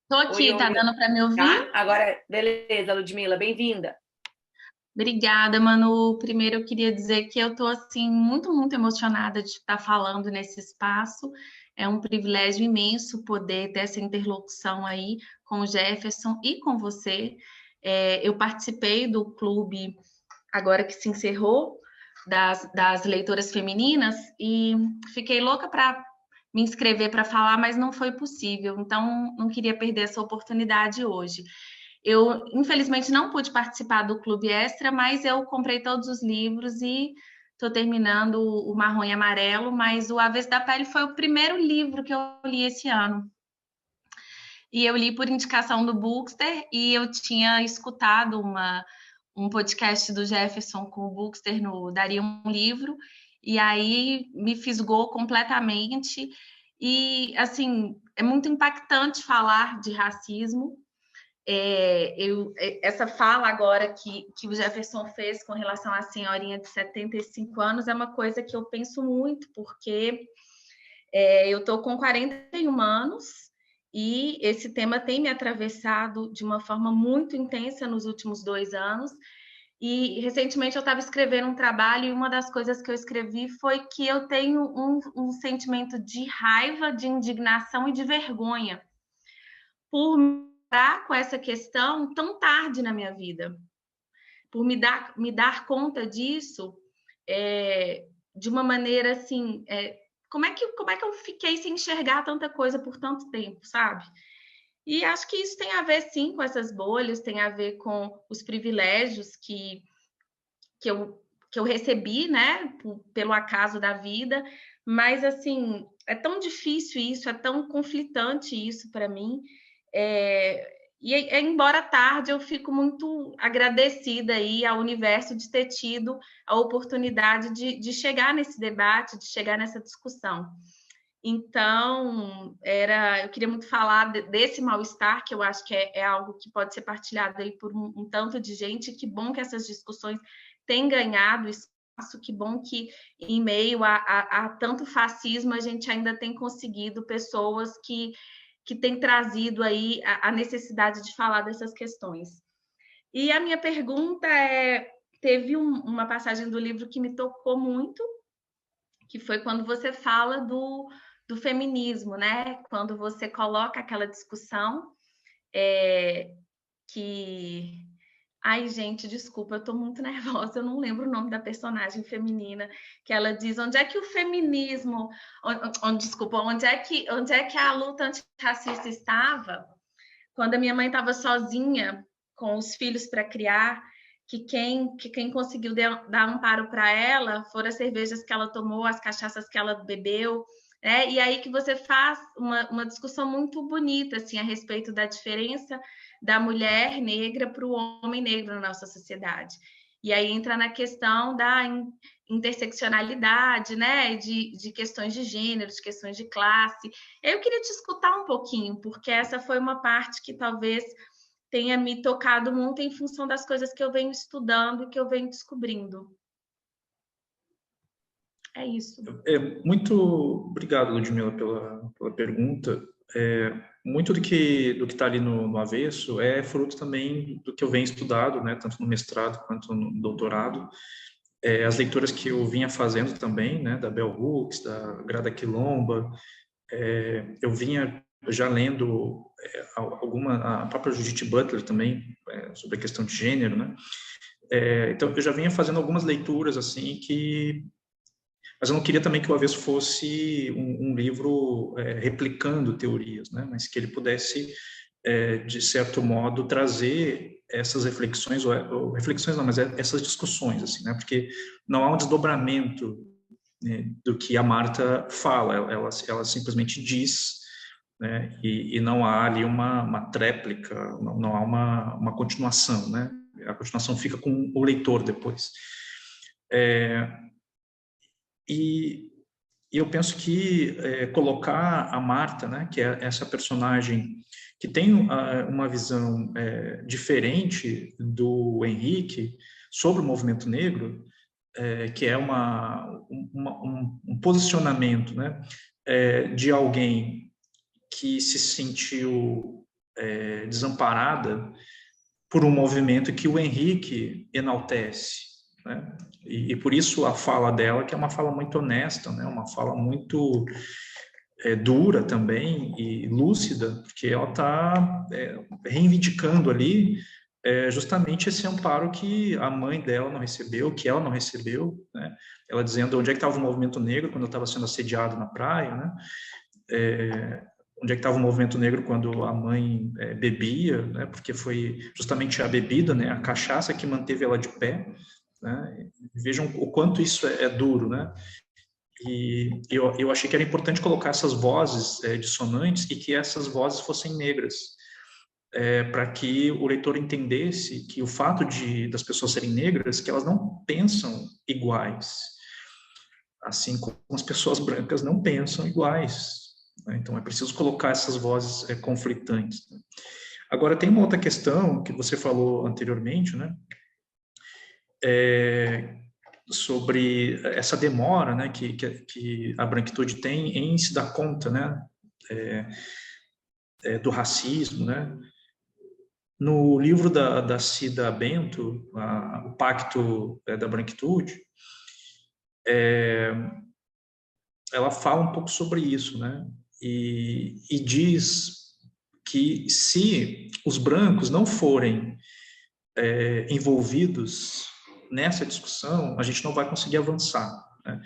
Estou aqui, tá dando para me ouvir? Tá? Agora, beleza, Ludmila, bem-vinda. Obrigada, Manu. Primeiro eu queria dizer que eu estou assim muito, muito emocionada de estar falando nesse espaço. É um privilégio imenso poder ter essa interlocução aí com o Jefferson e com você. Eu participei do clube agora que se encerrou das leitoras femininas e fiquei louca para me inscrever para falar, mas não foi possível. Então não queria perder essa oportunidade hoje. Eu, infelizmente, não pude participar do Clube Extra, mas eu comprei todos os livros e estou terminando o Marrom e Amarelo, mas o Avesso da Pele foi o primeiro livro que eu li esse ano. E eu li por indicação do Bookster e eu tinha escutado um podcast do Jefferson com o Buxter no Daria um Livro, e aí me fisgou completamente. E, assim, é muito impactante falar de racismo. Essa fala agora que o Jefferson fez com relação à senhorinha de 75 anos é uma coisa que eu penso muito, porque eu estou com 41 anos e esse tema tem me atravessado de uma forma muito intensa nos últimos 2 anos. E recentemente eu estava escrevendo um trabalho e uma das coisas que eu escrevi foi que eu tenho um sentimento de raiva, de indignação e de vergonha por me dar com essa questão tão tarde na minha vida, por me dar conta disso de uma maneira assim, como é que eu fiquei sem enxergar tanta coisa por tanto tempo, sabe? E acho que isso tem a ver, sim, com essas bolhas, tem a ver com os privilégios que eu recebi, né, pelo acaso da vida, mas, assim, é tão difícil isso, é tão conflitante isso para mim, embora tarde, eu fico muito agradecida aí ao universo de ter tido a oportunidade de chegar nesse debate, de chegar nessa discussão. Então, eu queria muito falar desse mal-estar, que eu acho que é algo que pode ser partilhado aí por um tanto de gente. Que bom que essas discussões têm ganhado espaço, que bom que, em meio a tanto fascismo, a gente ainda tem conseguido pessoas que têm trazido aí a necessidade de falar dessas questões. E a minha pergunta teve uma passagem do livro que me tocou muito, que foi quando você fala do feminismo, né? Quando você coloca aquela discussão que... Ai, gente, desculpa, eu estou muito nervosa, eu não lembro o nome da personagem feminina, que ela diz onde é que o feminismo... onde é que a luta antirracista estava quando a minha mãe estava sozinha com os filhos para criar, que quem conseguiu dar amparo para ela foram as cervejas que ela tomou, as cachaças que ela bebeu, né? E aí que você faz uma discussão muito bonita assim, a respeito da diferença da mulher negra para o homem negro na nossa sociedade. E aí entra na questão da interseccionalidade, né? De questões de gênero, de questões de classe. Eu queria te escutar um pouquinho, porque essa foi uma parte que talvez tenha me tocado muito em função das coisas que eu venho estudando e que eu venho descobrindo. É isso. Muito obrigado, Ludmila, pela pergunta. Muito do que está ali no avesso é fruto também do que eu venho estudado, né, tanto no mestrado quanto no doutorado. As leituras que eu vinha fazendo também, né, da Bell Hooks, da Grada Quilomba, eu vinha já lendo a própria Judith Butler também, sobre a questão de gênero, né? Então, eu já vinha fazendo algumas leituras, assim, mas eu não queria também que o avesso fosse um livro replicando teorias, né? Mas que ele pudesse, de certo modo, trazer essas reflexões, ou reflexões não, mas essas discussões, assim, né? Porque não há um desdobramento, né, do que a Marta fala, ela simplesmente diz, né? E não há ali uma tréplica, não há uma continuação, né? A continuação fica com o leitor depois. E eu penso que colocar a Marta, né, que é essa personagem que tem uma visão diferente do Henrique sobre o movimento negro, que é um posicionamento, né, de alguém que se sentiu desamparada por um movimento que o Henrique enaltece, né? E por isso a fala dela, que é uma fala muito honesta, né? Uma fala muito dura também e lúcida, porque ela está reivindicando ali justamente esse amparo que a mãe dela não recebeu, que ela não recebeu, né? Ela dizendo onde é que estava o movimento negro quando eu estava sendo assediado na praia, né? Onde é que estava o movimento negro quando a mãe bebia, né? Porque foi justamente a bebida, né? A cachaça que manteve ela de pé, né? Vejam o quanto isso é duro, né? E eu achei que era importante colocar essas vozes dissonantes e que essas vozes fossem negras. para que o leitor entendesse que o fato das pessoas serem negras, que elas não pensam iguais, assim como as pessoas brancas não pensam iguais, né? Então é preciso colocar essas vozes conflitantes, né? Agora tem uma outra questão que você falou anteriormente, né? Sobre essa demora, né, que a branquitude tem em se dar conta, né, do racismo, né. No livro da Cida Bento, o Pacto da Branquitude, ela fala um pouco sobre isso, né, e diz que se os brancos não forem envolvidos nessa discussão, a gente não vai conseguir avançar, né?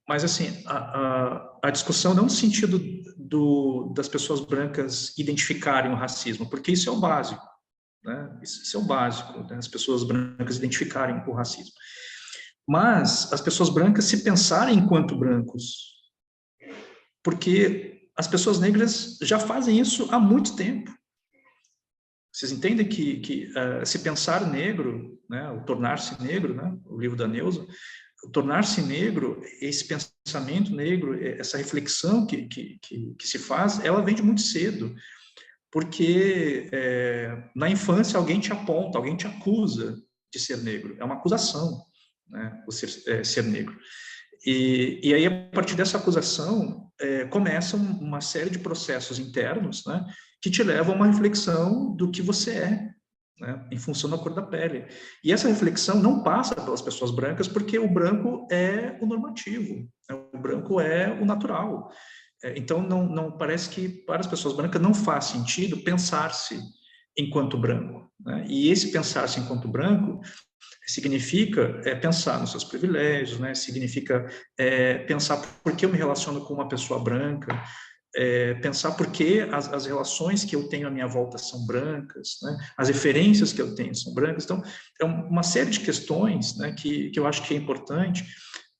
Mas, assim, a discussão não no sentido das pessoas brancas identificarem o racismo, porque isso é o básico, né? Isso é o básico, né? As pessoas brancas identificarem o racismo. Mas as pessoas brancas se pensarem enquanto brancos, porque as pessoas negras já fazem isso há muito tempo. Vocês entendem que se pensar negro, né, o tornar-se negro, né, o livro da Neuza, o tornar-se negro, esse pensamento negro, essa reflexão que se faz, ela vem de muito cedo, porque na infância alguém te aponta, alguém te acusa de ser negro, é uma acusação, né, você ser negro. E aí, a partir dessa acusação, começa uma série de processos internos, né, que te levam a uma reflexão do que você é, né, em função da cor da pele. E essa reflexão não passa pelas pessoas brancas, porque o branco é o normativo, né, o branco é o natural. Então, não parece que para as pessoas brancas não faz sentido pensar-se enquanto branco, né? E esse pensar-se enquanto branco significa pensar nos seus privilégios, né? Significa pensar por que eu me relaciono com uma pessoa branca, pensar por que as relações que eu tenho à minha volta são brancas, né? As referências que eu tenho são brancas. Então, é uma série de questões, né, que eu acho que é importante.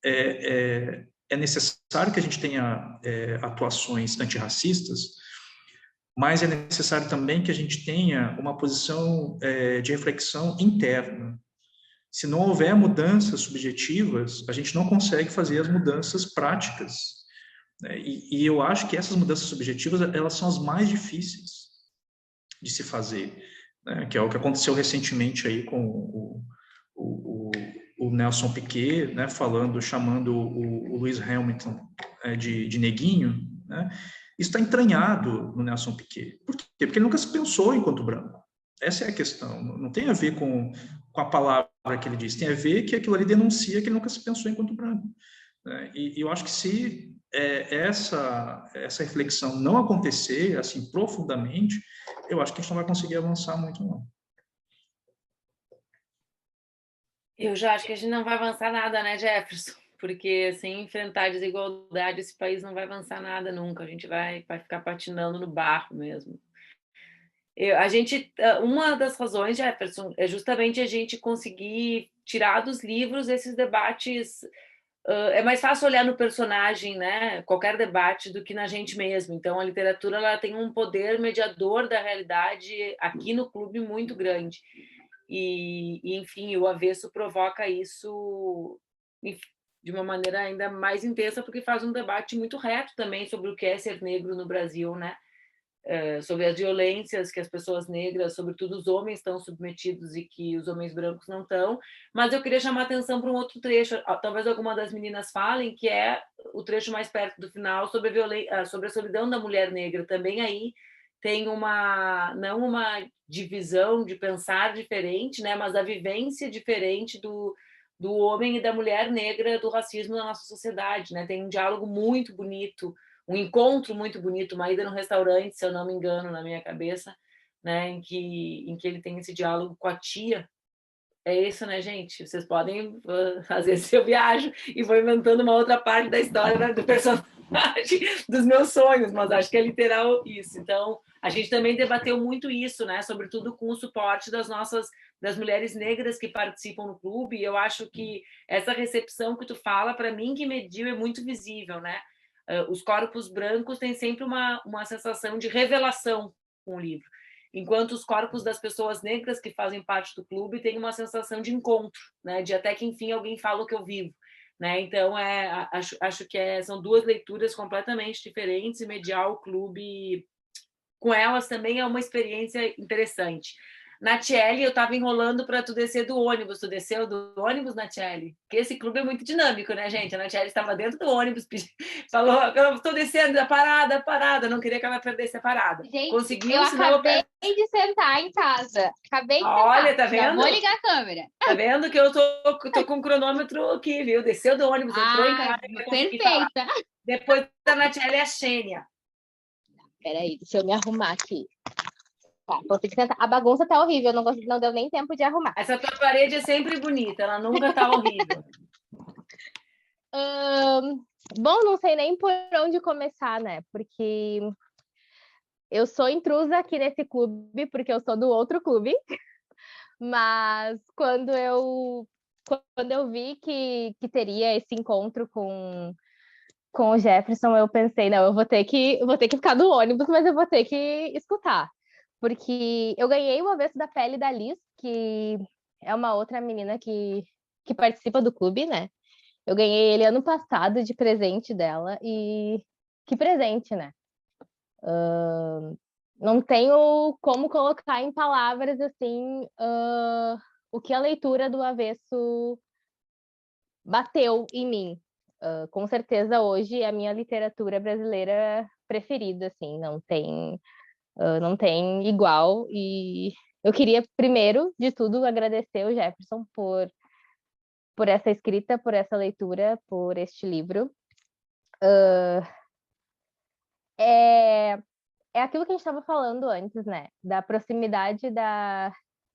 É necessário que a gente tenha atuações antirracistas, mas é necessário também que a gente tenha uma posição de reflexão interna. Se não houver mudanças subjetivas, a gente não consegue fazer as mudanças práticas, né? E eu acho que essas mudanças subjetivas, elas são as mais difíceis de se fazer, né? Que é o que aconteceu recentemente aí com o Nelson Piquet, né? Chamando o Lewis Hamilton de neguinho, né? Isso está entranhado no Nelson Piquet. Por quê? Porque ele nunca se pensou enquanto branco. Essa é a questão. Não tem a ver com a palavra que ele diz, tem a ver que aquilo ali denuncia que ele nunca se pensou enquanto branco. E eu acho que se essa reflexão não acontecer assim profundamente, eu acho que a gente não vai conseguir avançar muito, não. Eu já acho que a gente não vai avançar nada, né, Jefferson? Porque sem enfrentar a desigualdade, esse país não vai avançar nada nunca. A gente vai ficar patinando no barro mesmo. Uma das razões, Jefferson, é justamente a gente conseguir tirar dos livros esses debates. É mais fácil olhar no personagem, né? Qualquer debate, do que na gente mesmo. Então, a literatura ela tem um poder mediador da realidade aqui no clube muito grande. Enfim, o Avesso provoca isso de uma maneira ainda mais intensa, porque faz um debate muito reto também sobre o que é ser negro no Brasil, né? Sobre as violências que as pessoas negras, sobretudo os homens, estão submetidos e que os homens brancos não estão. Mas eu queria chamar a atenção para um outro trecho, talvez alguma das meninas falem, que é o trecho mais perto do final, sobre a solidão da mulher negra. Também aí tem não uma divisão de pensar diferente, né, mas a vivência diferente do homem e da mulher negra do racismo na nossa sociedade, né? Tem um diálogo muito bonito, um encontro muito bonito, uma ida no restaurante, se eu não me engano, na minha cabeça, né, em que ele tem esse diálogo com a tia. É isso, né, gente? Vocês podem, às vezes eu viajo e vou inventando uma outra parte da história, né, do personagem, dos meus sonhos, mas acho que é literal isso. Então, a gente também debateu muito isso, né, sobretudo com o suporte das mulheres negras que participam no clube, e eu acho que essa recepção que tu fala, para mim, que mediu, é muito visível, né? Os corpos brancos têm sempre uma sensação de revelação com o livro. enquanto os corpos das pessoas negras que fazem parte do clube têm uma sensação de encontro, né? De até que enfim alguém fala o que eu vivo, né? Então acho que são duas leituras completamente diferentes e mediar o clube com elas também é uma experiência interessante. Natiele, eu estava enrolando para tu descer do ônibus. Tu desceu do ônibus, Natiele? Porque esse clube é muito dinâmico, né, gente? A Natiele estava dentro do ônibus, falou, eu estou descendo, parada. Não queria que ela perdesse a parada. Gente, conseguiu, eu senão acabei de sentar em casa. Acabei de sentar. Olha, tá vendo? Já vou ligar a câmera. Tá vendo que eu tô com o cronômetro aqui, viu? Desceu do ônibus, entrou em casa. Perfeita. Depois da Natiele é a Xênia. Peraí, deixa eu me arrumar aqui. Tá, vou ter que tentar. A bagunça tá horrível, não deu nem tempo de arrumar. Essa tua parede é sempre bonita, ela nunca tá horrível. Bom, não sei nem por onde começar, né? Porque eu sou intrusa aqui nesse clube, porque eu sou do outro clube. Mas quando eu vi que teria esse encontro com o Jefferson, eu pensei, não, eu vou ter que ficar do ônibus, mas eu vou ter que escutar. Porque eu ganhei o Avesso da Pele da Liz, que é uma outra menina que participa do clube, né? Eu ganhei ele ano passado de presente dela, e que presente, né? Não tenho como colocar em palavras, assim, o que a leitura do Avesso bateu em mim. Com certeza, hoje, é a minha literatura brasileira preferida, assim, não tem igual. E eu queria, primeiro de tudo, agradecer o Jefferson por essa escrita, por essa leitura, por este livro. É aquilo que a gente estava falando antes, né? Da proximidade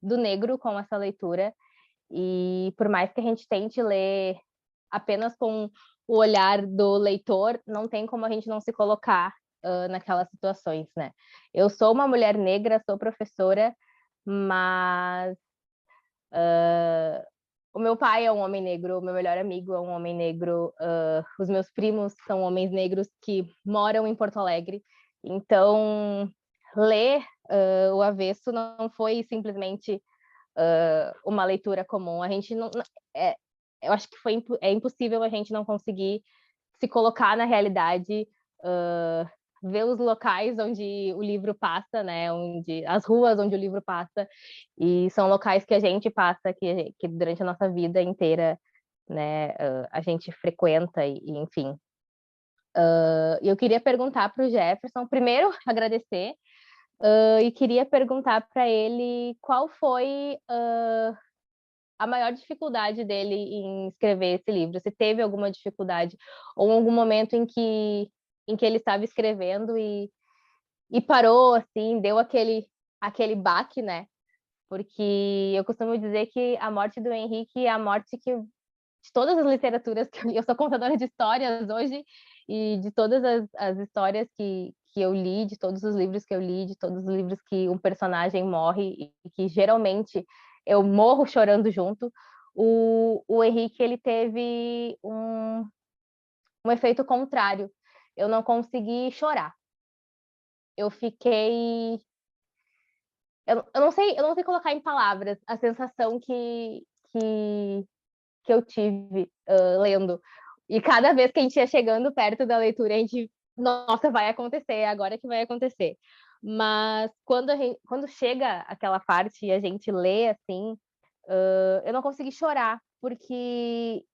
do negro com essa leitura. E por mais que a gente tente ler apenas com o olhar do leitor, não tem como a gente não se colocar naquelas situações, né? Eu sou uma mulher negra, sou professora, mas o meu pai é um homem negro, o meu melhor amigo é um homem negro, os meus primos são homens negros que moram em Porto Alegre. Então, ler o Avesso não foi simplesmente uma leitura comum. A gente não... eu acho que é impossível a gente não conseguir se colocar na realidade, ver os locais onde o livro passa, né? As ruas onde o livro passa, e são locais que a gente passa, que durante a nossa vida inteira, né, a gente frequenta, e enfim. Eu queria perguntar para o Jefferson, primeiro agradecer, e queria perguntar para ele qual foi a maior dificuldade dele em escrever esse livro, se teve alguma dificuldade, ou algum momento em que ele estava escrevendo e parou, assim, deu aquele baque, né? Porque eu costumo dizer que a morte do Henrique é a morte de todas as literaturas que eu sou contadora de histórias hoje, e de todas as histórias que eu li, de todos os livros que eu li, de todos os livros que um personagem morre e que geralmente eu morro chorando junto, o Henrique, ele teve um efeito contrário. Eu não consegui chorar. Eu fiquei... Eu não sei colocar em palavras a sensação que eu tive lendo. E cada vez que a gente ia chegando perto da leitura, a gente... Nossa, vai acontecer, é agora que vai acontecer. Mas quando chega aquela parte e a gente lê, assim, eu não consegui chorar, porque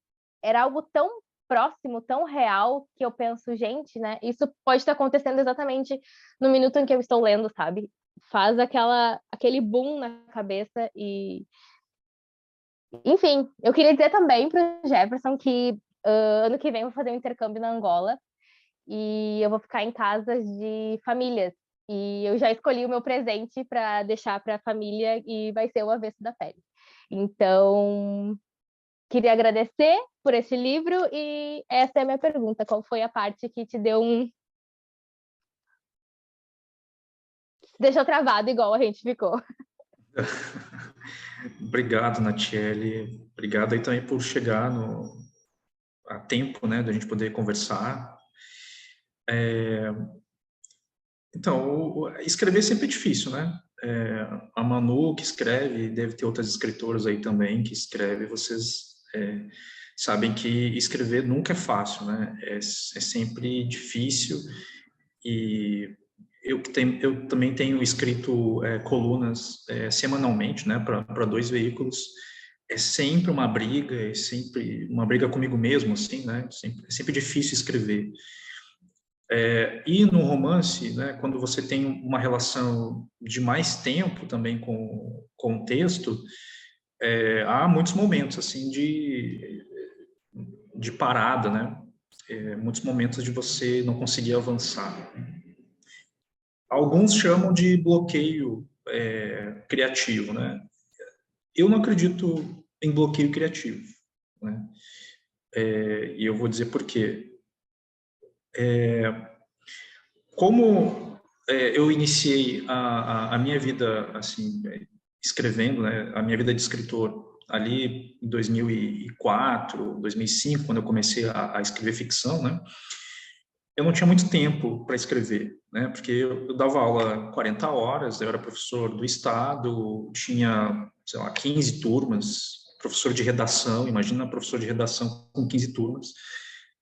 era algo tão próximo, tão real, que eu penso, gente, né? Isso pode estar acontecendo exatamente no minuto em que eu estou lendo, sabe? Faz aquele boom na cabeça e... Enfim, eu queria dizer também para o Jefferson que ano que vem eu vou fazer um intercâmbio na Angola e eu vou ficar em casas de famílias. E eu já escolhi o meu presente para deixar para a família e vai ser o Avesso da Pele. Então, queria agradecer por esse livro e essa é a minha pergunta. Qual foi a parte que te deu deixou travado igual a gente ficou? Obrigado, Natiele. Obrigado aí também por chegar a tempo, né, da gente poder conversar. Então, escrever sempre é difícil, né? a Manu que escreve, deve ter outras escritoras aí também que escrevem, vocês sabem que escrever nunca é fácil, né? É sempre difícil, e eu também tenho escrito colunas semanalmente, né, para 2 veículos. É sempre uma briga, é sempre uma briga comigo mesmo, assim, né? É sempre difícil escrever. E no romance, né, quando você tem uma relação de mais tempo também com o texto, há muitos momentos assim de parada, né? Muitos momentos de você não conseguir avançar. Alguns chamam de bloqueio criativo, né? Eu não acredito em bloqueio criativo, né? E eu vou dizer por quê. Como eu iniciei a minha vida assim, escrevendo, né, a minha vida de escritor ali em 2004, 2005, quando eu comecei a escrever ficção, né, eu não tinha muito tempo para escrever, né, porque eu dava aula 40 horas, eu era professor do estado, tinha, sei lá, 15 turmas, professor de redação, imagina professor de redação com 15 turmas,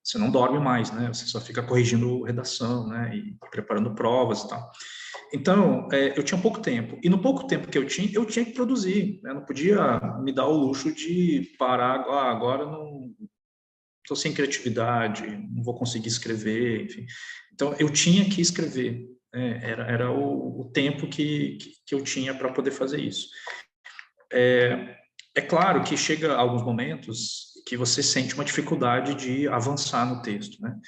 você não dorme mais, né? Você só fica corrigindo redação, né? E preparando provas e tal. Então, eu tinha pouco tempo. E no pouco tempo que eu tinha que produzir, né? Não podia me dar o luxo de parar, agora não estou sem criatividade, não vou conseguir escrever, enfim. Então, eu tinha que escrever. Era o tempo que eu tinha para poder fazer isso. É claro que chega alguns momentos que você sente uma dificuldade de avançar no texto, né?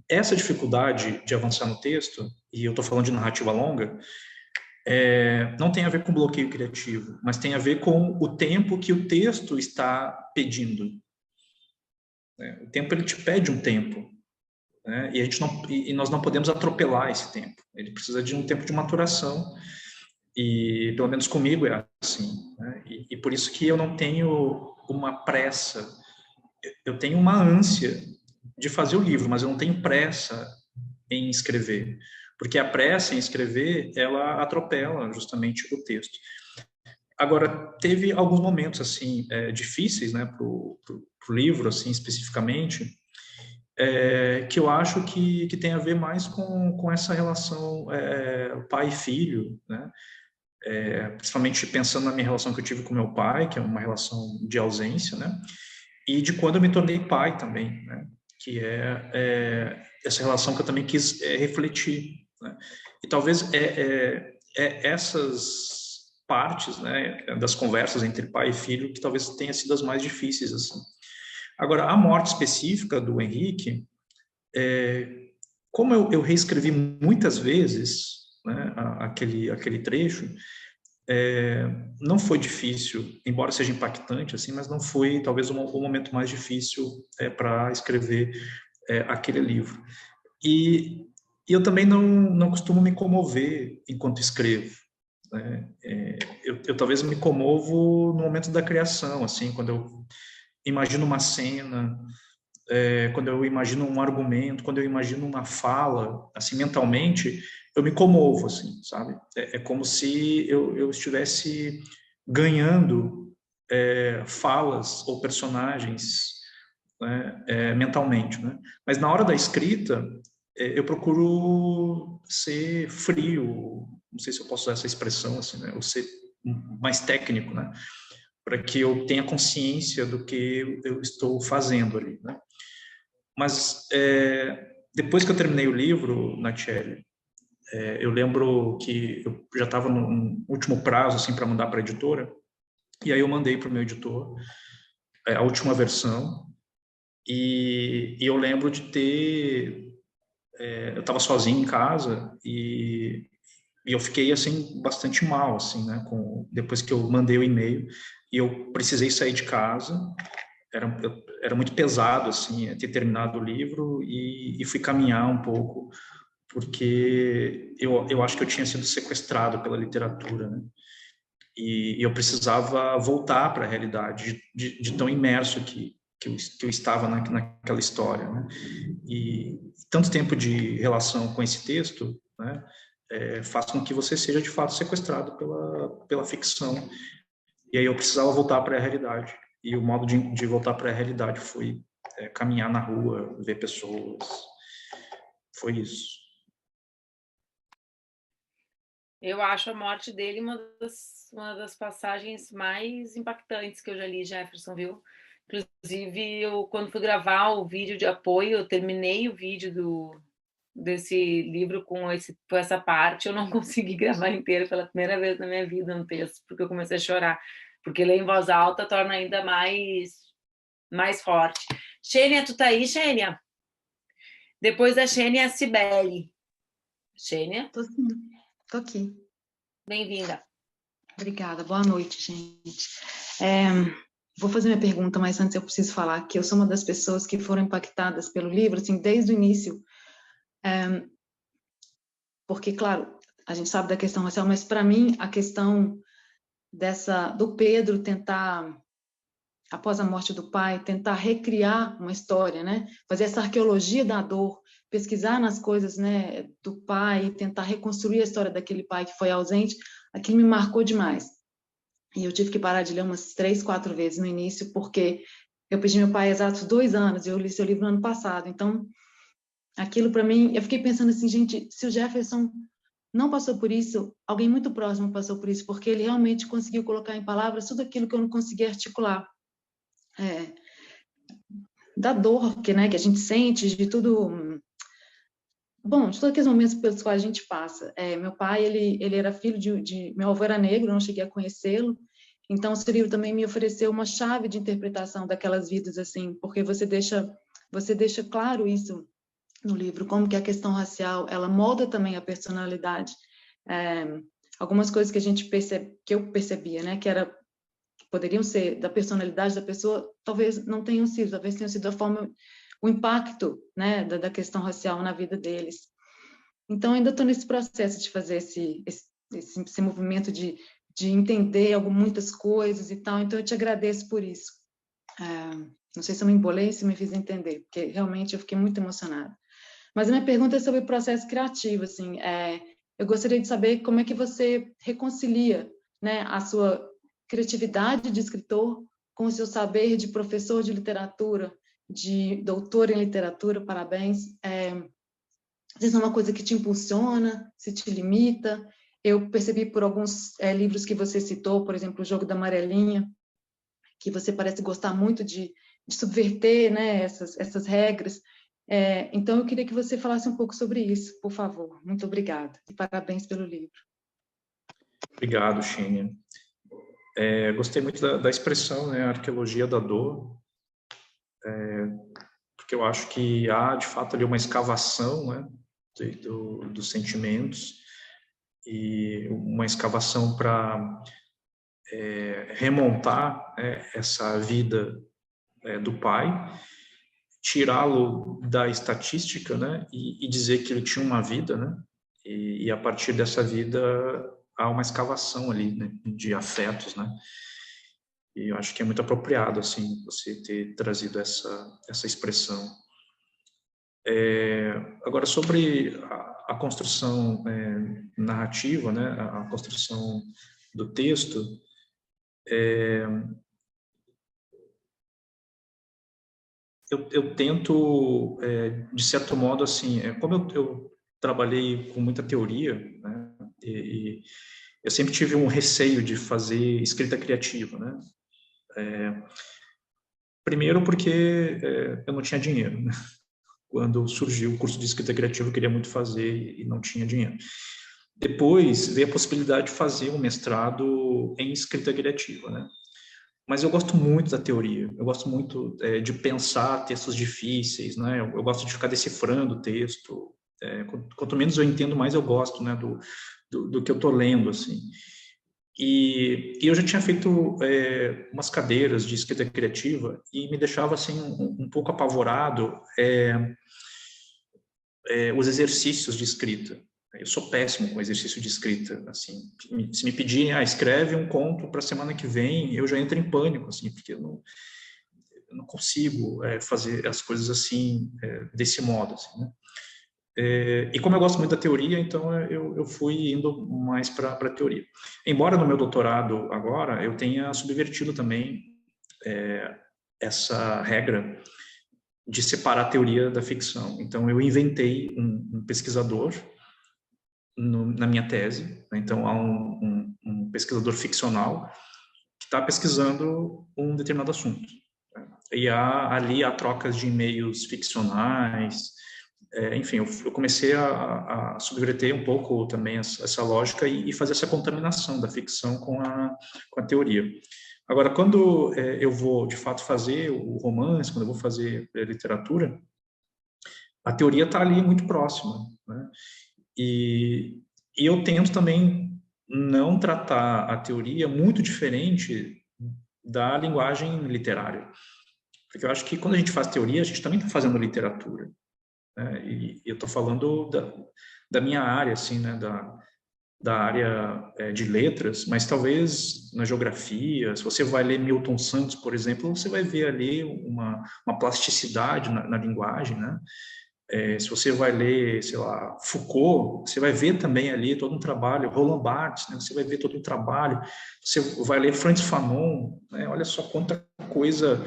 Essa dificuldade de avançar no texto, e eu estou falando de narrativa longa, não tem a ver com bloqueio criativo, mas tem a ver com o tempo que o texto está pedindo. O tempo, ele te pede um tempo, né? E nós não podemos atropelar esse tempo. Ele precisa de um tempo de maturação, e pelo menos comigo é assim, né? E por isso que eu não tenho uma pressa, eu tenho uma ânsia de fazer o livro, mas eu não tenho pressa em escrever, porque a pressa em escrever, ela atropela justamente o texto. Agora, teve alguns momentos assim difíceis, né, pro livro, assim, especificamente, que eu acho que tem a ver mais com essa relação pai e filho, né? Principalmente pensando na minha relação que eu tive com meu pai, que é uma relação de ausência, né? E de quando eu me tornei pai também, né? Que essa relação que eu também quis refletir, né? E talvez essas partes, né, das conversas entre pai e filho que talvez tenha sido as mais difíceis, assim. Agora, a morte específica do Henrique, como eu reescrevi muitas vezes, né, aquele trecho, não foi difícil, embora seja impactante, assim, mas não foi talvez o momento mais difícil para escrever aquele livro. E eu também não costumo me comover enquanto escrevo, né? Eu talvez me comovo no momento da criação, assim, quando eu imagino uma cena, quando eu imagino um argumento, quando eu imagino uma fala, assim, mentalmente, eu me comovo, assim, sabe? É como se eu estivesse ganhando falas ou personagens, né, mentalmente, né? Mas na hora da escrita, eu procuro ser frio, não sei se eu posso usar essa expressão, assim, né? Ou ser mais técnico, né? Para que eu tenha consciência do que eu estou fazendo ali, né? Mas depois que eu terminei o livro, Natiele, eu lembro que eu já estava no último prazo assim para mandar para a editora, e aí eu mandei para o meu editor a última versão, e eu lembro de ter eu estava sozinho em casa e eu fiquei assim bastante mal, assim, né, depois que eu mandei o e-mail, e eu precisei sair de casa. Era muito pesado, assim, ter terminado o livro, e fui caminhar um pouco, porque eu acho que eu tinha sido sequestrado pela literatura, né? E eu precisava voltar para a realidade, de tão imerso que eu estava naquela história, né? E tanto tempo de relação com esse texto, né, faz com que você seja, de fato, sequestrado pela ficção. E aí eu precisava voltar para a realidade. E o modo de voltar para a realidade foi caminhar na rua, ver pessoas. Foi isso. Eu acho a morte dele uma das passagens mais impactantes que eu já li, Jefferson, viu? Inclusive, quando fui gravar o vídeo de apoio, eu terminei o vídeo desse livro com essa parte, eu não consegui gravar inteiro pela primeira vez na minha vida um texto, porque eu comecei a chorar. Porque ler em voz alta torna ainda mais forte. Xênia, tu tá aí, Xênia? Depois da Xênia, a Cibele. Xênia? Tô sim, tô aqui. Bem-vinda. Obrigada, boa noite, gente. Vou fazer minha pergunta, mas antes eu preciso falar que eu sou uma das pessoas que foram impactadas pelo livro, assim, desde o início, porque, claro, a gente sabe da questão racial, mas para mim a questão do Pedro tentar, após a morte do pai, tentar recriar uma história, né? Fazer essa arqueologia da dor, pesquisar nas coisas, né, do pai, tentar reconstruir a história daquele pai que foi ausente, aquilo me marcou demais. E eu tive que parar de ler umas 3, 4 vezes no início, porque eu pedi meu pai exatos 2 anos, e eu li seu livro no ano passado. Então, aquilo para mim, eu fiquei pensando assim, gente, se o Jefferson não passou por isso, alguém muito próximo passou por isso, porque ele realmente conseguiu colocar em palavras tudo aquilo que eu não conseguia articular. Da dor que a gente sente, de tudo... Bom, de todos aqueles momentos pelos quais a gente passa. Meu pai, ele era filho de... Meu avô era negro, eu não cheguei a conhecê-lo, então esse livro também me ofereceu uma chave de interpretação daquelas vidas, assim, porque você deixa claro isso no livro, como que a questão racial, ela molda também a personalidade. Algumas coisas que que eu percebia, né, que poderiam ser da personalidade da pessoa, talvez não tenham sido, talvez tenham sido o impacto, né, da questão racial na vida deles. Então, ainda estou nesse processo de fazer esse movimento de entender muitas coisas e tal, então eu te agradeço por isso. Não sei se eu me embolei, se me fiz entender, porque realmente eu fiquei muito emocionada. Mas a minha pergunta é sobre o processo criativo, assim, eu gostaria de saber como é que você reconcilia, né, a sua criatividade de escritor com o seu saber de professor de literatura, de doutor em literatura, parabéns. Se é uma coisa que te impulsiona, se te limita. Eu percebi por alguns livros que você citou, por exemplo, O Jogo da Amarelinha, que você parece gostar muito de subverter, né, essas regras. Então, eu queria que você falasse um pouco sobre isso, por favor. Muito obrigada. E parabéns pelo livro. Obrigado, Xênia. Gostei muito da expressão, né, arqueologia da dor, porque eu acho que há, de fato, ali uma escavação, né, dos sentimentos e uma escavação para remontar essa vida do pai, tirá-lo da estatística, né, e dizer que ele tinha uma vida, né, e a partir dessa vida há uma escavação ali, né, de afetos, né, e eu acho que é muito apropriado, assim, você ter trazido essa expressão. Agora, sobre a construção narrativa, né, a construção do texto, eu tento, de certo modo, assim, como eu trabalhei com muita teoria, né, e eu sempre tive um receio de fazer escrita criativa, né? Primeiro porque eu não tinha dinheiro, né? Quando surgiu o curso de escrita criativa, eu queria muito fazer e não tinha dinheiro. Depois veio a possibilidade de fazer um mestrado em escrita criativa, né? Mas eu gosto muito da teoria, eu gosto muito de pensar textos difíceis, né? Eu gosto de ficar decifrando o texto. Quanto menos eu entendo, mais eu gosto, né, do que eu estou lendo, assim. E eu já tinha feito umas cadeiras de escrita criativa e me deixava assim um pouco apavorado os exercícios de escrita. Eu sou péssimo com exercício de escrita, assim. Se me pedirem, escreve um conto para a semana que vem, eu já entro em pânico, assim, porque eu não consigo fazer as coisas assim, desse modo, assim, né? E como eu gosto muito da teoria, então eu fui indo mais para a teoria. Embora no meu doutorado agora eu tenha subvertido também essa regra de separar a teoria da ficção. Então eu inventei um pesquisador na minha tese. Então há um pesquisador ficcional que está pesquisando um determinado assunto. E ali há trocas de e-mails ficcionais. Enfim, eu comecei a subverter um pouco também essa lógica e fazer essa contaminação da ficção com a teoria. Agora, quando eu vou, de fato, fazer o romance, quando eu vou fazer literatura, a teoria está ali muito próxima, né? E eu tento também não tratar a teoria muito diferente da linguagem literária. Porque eu acho que quando a gente faz teoria, a gente também está fazendo literatura. Né? E eu estou falando da minha área, assim, né? Da área de letras, mas talvez na geografia, se você vai ler Milton Santos, por exemplo, você vai ver ali uma plasticidade na linguagem, né? Se você vai ler, sei lá, Foucault, você vai ver também ali todo um trabalho, Roland Barthes, né? Você vai ver todo um trabalho, você vai ler Frantz Fanon, né? Olha só quanta coisa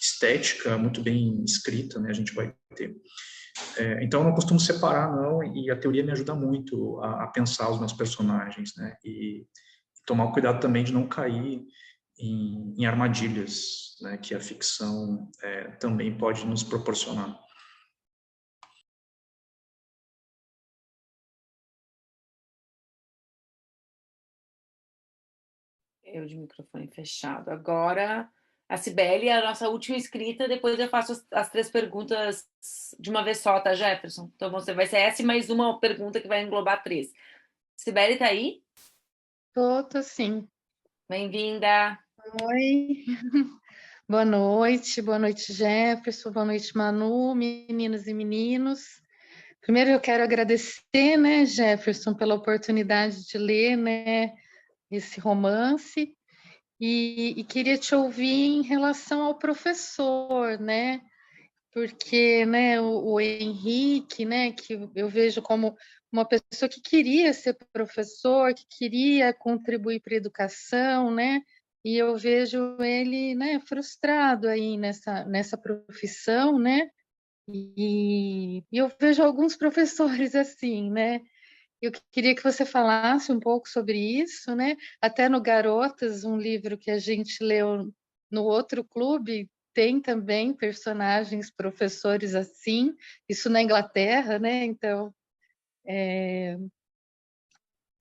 estética muito bem escrita, né? A gente vai ter. Então, eu não costumo separar, não, e a teoria me ajuda muito a pensar os meus personagens, né? E tomar o cuidado também de não cair em armadilhas, né? Que a ficção também pode nos proporcionar. Eu de microfone fechado. Agora, a Cibele é a nossa última inscrita, depois eu faço as 3 perguntas de uma vez só, tá, Jefferson? Então, você vai ser essa e mais uma pergunta que vai englobar 3. Cibele, tá aí? Tô sim. Bem-vinda. Oi. Boa noite, Jefferson, boa noite, Manu, meninas e meninos. Primeiro eu quero agradecer, né, Jefferson, pela oportunidade de ler, né, esse romance, e queria te ouvir em relação ao professor, né, porque, né, o Henrique, né, que eu vejo como uma pessoa que queria ser professor, que queria contribuir para a educação, né, e eu vejo ele, né, frustrado aí nessa profissão, né, e eu vejo alguns professores assim, né. Eu queria que você falasse um pouco sobre isso, né? Até no Garotas, um livro que a gente leu no outro clube, tem também personagens, professores assim, isso na Inglaterra, né? Então,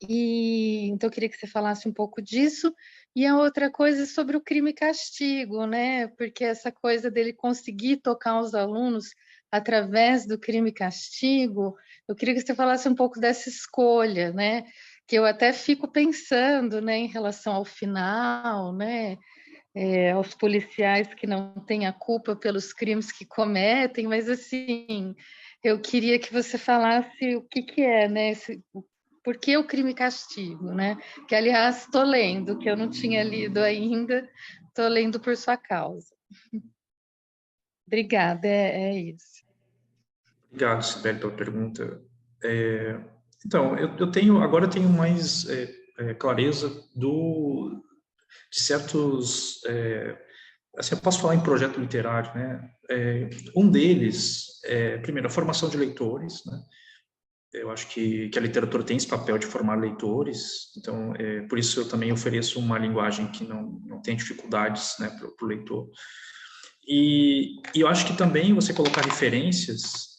então eu queria que você falasse um pouco disso. E a outra coisa é sobre o crime e castigo, né? Porque essa coisa dele conseguir tocar os alunos através do crime e castigo, eu queria que você falasse um pouco dessa escolha, né? Que eu até fico pensando, né, em relação ao final, né? Aos policiais que não têm a culpa pelos crimes que cometem, mas assim, eu queria que você falasse o que é, né? Por que o crime e castigo, né? Que, aliás, estou lendo, que eu não tinha lido ainda, estou lendo por sua causa. Obrigada, é isso. Obrigado, Sibeli, pela pergunta. Então, agora eu tenho mais clareza de certos... assim, eu posso falar em projeto literário, né? Um deles primeiro, a formação de leitores, né? Eu acho que a literatura tem esse papel de formar leitores, então, por isso eu também ofereço uma linguagem que não tem dificuldades, né, para o leitor. E eu acho que também você colocar referências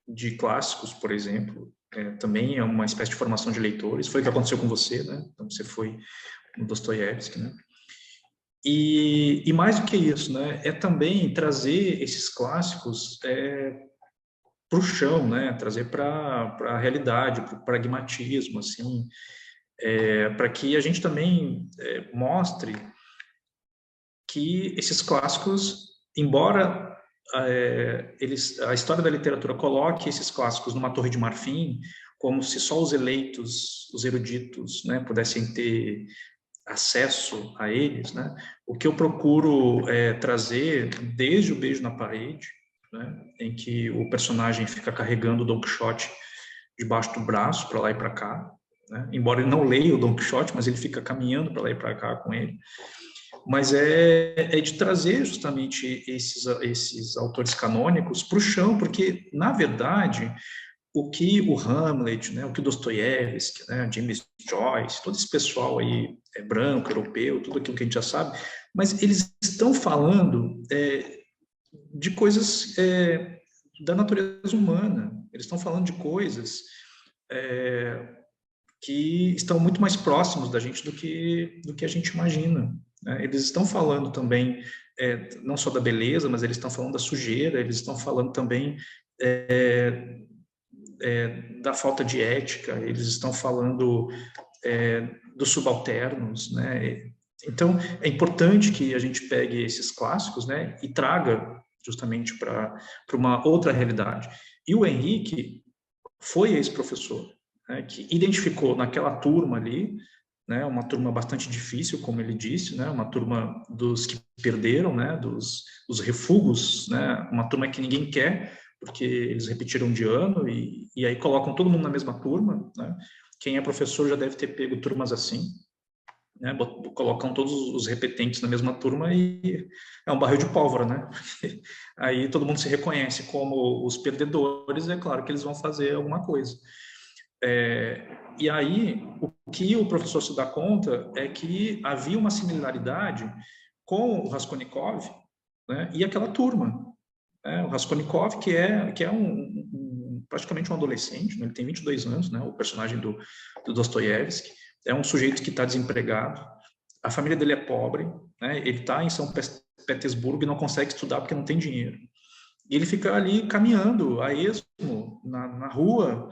de clássicos, por exemplo, também é uma espécie de formação de leitores. Foi o que aconteceu com você, né? Então, você foi no Dostoiévski, né? E mais do que isso, né? É também trazer esses clássicos para o chão, né? Trazer para a realidade, para o pragmatismo, assim, para que a gente também mostre que esses clássicos, embora a história da literatura coloque esses clássicos numa torre de marfim, como se só os eleitos, os eruditos, né, pudessem ter acesso a eles, né? O que eu procuro trazer desde o Beijo na Parede, né, em que o personagem fica carregando o Don Quixote debaixo do braço para lá e para cá, né? Embora ele não leia o Don Quixote, mas ele fica caminhando para lá e para cá com ele. Mas é de trazer justamente esses autores canônicos para o chão, porque, na verdade, o que o Hamlet, né, o que o Dostoiévski, né, James Joyce, todo esse pessoal aí branco, europeu, tudo aquilo que a gente já sabe, mas eles estão falando de coisas da natureza humana, eles estão falando de coisas que estão muito mais próximos da gente do que a gente imagina, né? Eles estão falando também não só da beleza, mas eles estão falando da sujeira, eles estão falando também da falta de ética, eles estão falando dos subalternos, né? Então, é importante que a gente pegue esses clássicos, né, e traga justamente para uma outra realidade. E o Henrique foi esse professor, né, que identificou naquela turma ali, né, uma turma bastante difícil, como ele disse, né, uma turma dos que perderam, né, dos refugos, né, uma turma que ninguém quer, porque eles repetiram de ano e aí colocam todo mundo na mesma turma, né? Quem é professor já deve ter pego turmas assim, né? Colocam todos os repetentes na mesma turma e é um barril de pólvora, né? Aí todo mundo se reconhece como os perdedores, é claro que eles vão fazer alguma coisa. E aí, o que o professor se dá conta é que havia uma similaridade com o Raskolnikov, né, e aquela turma. O Raskolnikov, que é praticamente um adolescente, né, ele tem 22 anos, né, o personagem do Dostoiévski, é um sujeito que está desempregado, a família dele é pobre, né, ele está em São Petersburgo e não consegue estudar porque não tem dinheiro. E ele fica ali caminhando a esmo na rua,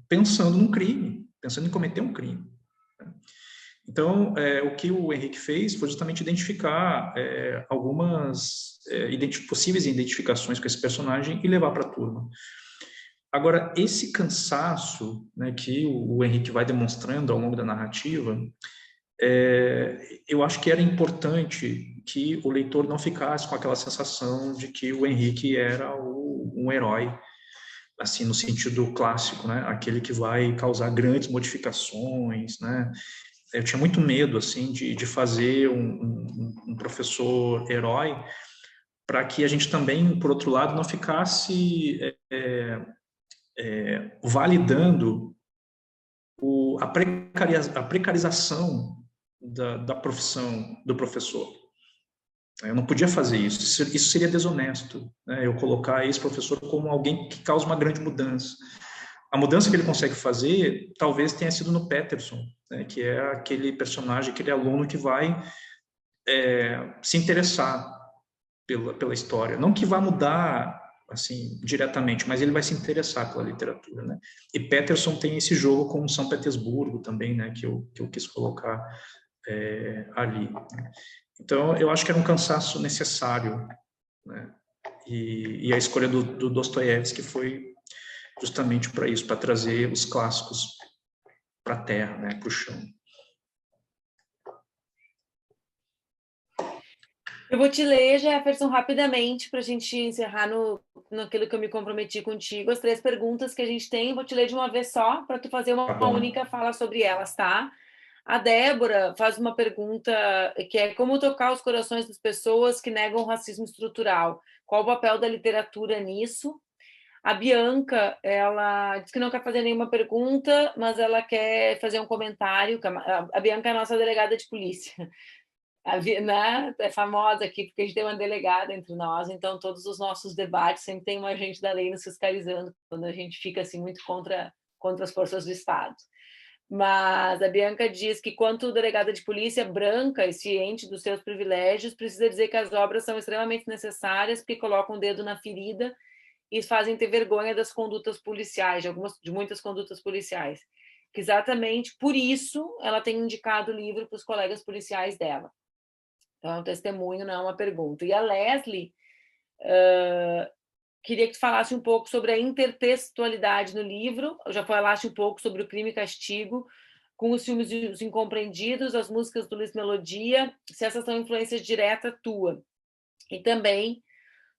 pensando num crime, pensando em cometer um crime. Então, o que o Henrique fez foi justamente identificar algumas possíveis identificações com esse personagem e levar para a turma. Agora, esse cansaço, né, que o Henrique vai demonstrando ao longo da narrativa, eu acho que era importante que o leitor não ficasse com aquela sensação de que o Henrique era um herói, assim, no sentido clássico, né, aquele que vai causar grandes modificações, né. Eu tinha muito medo, assim, de fazer um professor herói, para que a gente também, por outro lado, não ficasse validando a precarização da profissão do professor. Eu não podia fazer isso. Isso seria desonesto, né? Eu colocar esse professor como alguém que causa uma grande mudança. A mudança que ele consegue fazer talvez tenha sido no Peterson, né, que é aquele personagem, aquele aluno que vai se interessar pela história. Não que vá mudar assim diretamente, mas ele vai se interessar pela literatura, né? E Peterson tem esse jogo com São Petersburgo também, né, que eu quis colocar ali. Então, eu acho que era um cansaço necessário, né? E a escolha do Dostoiévski foi justamente para isso, para trazer os clássicos para a terra, né, para o chão. Eu vou te ler, Jefferson, rapidamente, para a gente encerrar naquilo que eu me comprometi contigo, as 3 perguntas que a gente tem, vou te ler de uma vez só, para tu fazer uma única fala sobre elas, tá? A Débora faz uma pergunta que é como tocar os corações das pessoas que negam o racismo estrutural? Qual o papel da literatura nisso? A Bianca, ela diz que não quer fazer nenhuma pergunta, mas ela quer fazer um comentário. A Bianca é a nossa delegada de polícia. Né? É famosa aqui porque a gente tem uma delegada entre nós, então todos os nossos debates sempre tem um agente da lei nos fiscalizando, quando a gente fica assim muito contra as forças do Estado. Mas a Bianca diz que, quanto delegada de polícia branca e ciente dos seus privilégios, precisa dizer que as obras são extremamente necessárias porque colocam o dedo na ferida e fazem ter vergonha das condutas policiais, de muitas condutas policiais. Que exatamente por isso ela tem indicado o livro para os colegas policiais dela. Então, é um testemunho, não é uma pergunta. E a Leslie queria que tu falasse um pouco sobre a intertextualidade no livro. Já falaste um pouco sobre o Crime e Castigo, com os filmes Os Incompreendidos, as músicas do Luiz Melodia, se essas são influências direta tua. E também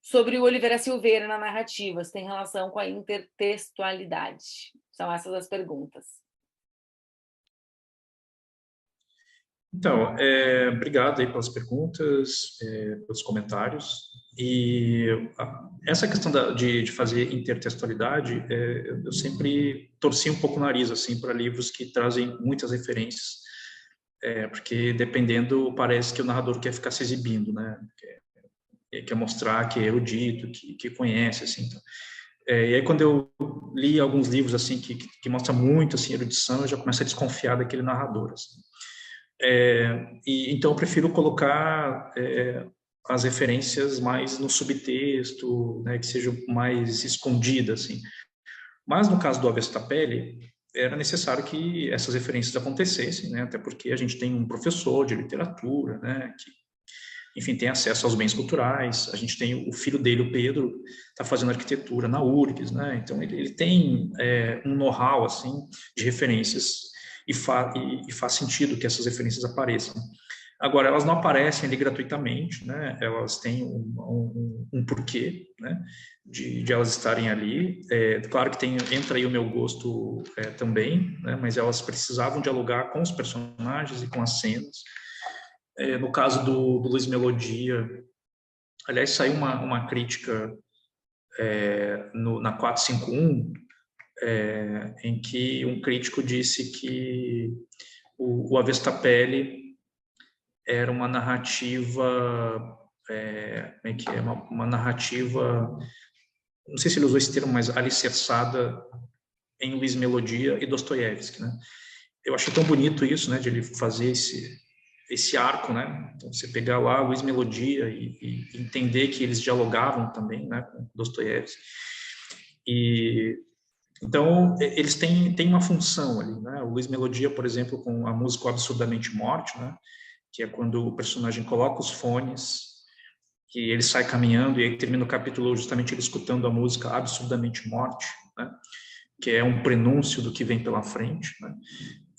sobre o Oliveira Silveira na narrativa, se tem relação com a intertextualidade. São essas as perguntas. Então, obrigado aí pelas perguntas, pelos comentários. E essa questão de fazer intertextualidade, eu sempre torci um pouco o nariz assim, para livros que trazem muitas referências, porque dependendo, parece que o narrador quer ficar se exibindo, né? Quer mostrar que é erudito, que conhece, assim. Então. E aí, quando eu li alguns livros assim que mostram muito assim, erudição, eu já começo a desconfiar daquele narrador. Assim. Então, eu prefiro colocar as referências mais no subtexto, né, que sejam mais escondidas, assim. Mas, no caso do Avesso da Pele, era necessário que essas referências acontecessem, né, até porque a gente tem um professor de literatura, né, que, enfim, tem acesso aos bens culturais, a gente tem o filho dele, o Pedro, está fazendo arquitetura na URGS, né, então ele tem um know-how, assim, de referências, e faz sentido que essas referências apareçam. Agora, elas não aparecem ali gratuitamente, né? Elas têm um porquê, né? De elas estarem ali. Claro que entra aí o meu gosto também, né? Mas elas precisavam dialogar com os personagens e com as cenas. No caso do Luiz Melodia, aliás, saiu uma crítica na 451, em que um crítico disse que o Avesso da Pele era uma narrativa, uma narrativa, não sei se ele usou esse termo, mas alicerçada em Luiz Melodia e Dostoiévski, né? Eu achei tão bonito isso, né, de ele fazer esse arco, né? Então, você pegar lá Luiz Melodia e entender que eles dialogavam também, né, com Dostoiévski. Então, eles têm uma função ali, né? O Luiz Melodia, por exemplo, com a música Absurdamente Morte, né? Que é quando o personagem coloca os fones, que ele sai caminhando, e aí termina o capítulo justamente ele escutando a música Absurdamente Morte, né? Que é um prenúncio do que vem pela frente, né?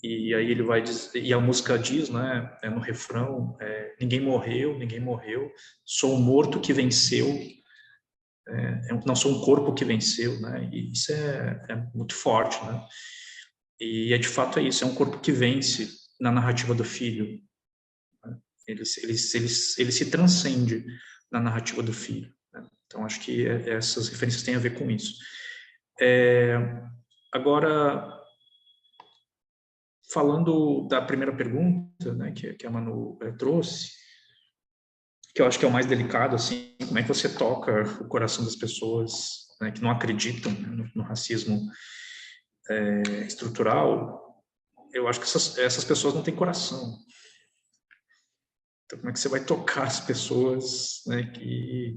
E aí ele vai dizer, e a música diz, né, no refrão, ninguém morreu, sou um morto que venceu, não sou um corpo que venceu, né? E isso é muito forte, né? E de fato é isso, é um corpo que vence na narrativa do filho. Ele se transcende na narrativa do filho. Né? Então, acho que essas referências têm a ver com isso. Agora, falando da primeira pergunta, né, que a Manu trouxe, que eu acho que é o mais delicado, assim, como é que você toca o coração das pessoas, né, que não acreditam, né, no racismo estrutural. Eu acho que essas pessoas não têm coração. Então, como é que você vai tocar as pessoas, né, que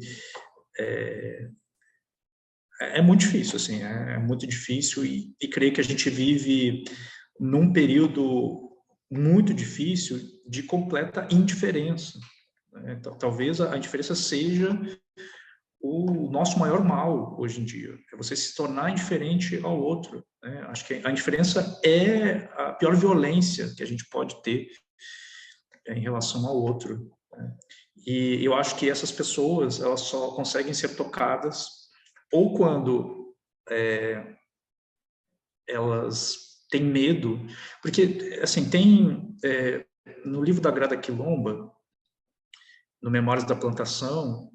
é muito difícil, assim, é muito difícil e creio que a gente vive num período muito difícil de completa indiferença. Né? Então, talvez a indiferença seja o nosso maior mal hoje em dia, é você se tornar indiferente ao outro. Né? Acho que a indiferença é a pior violência que a gente pode ter em relação ao outro. Né? E eu acho que essas pessoas, elas só conseguem ser tocadas ou quando elas têm medo, porque, assim, no livro da Grada Quilomba, no Memórias da Plantação,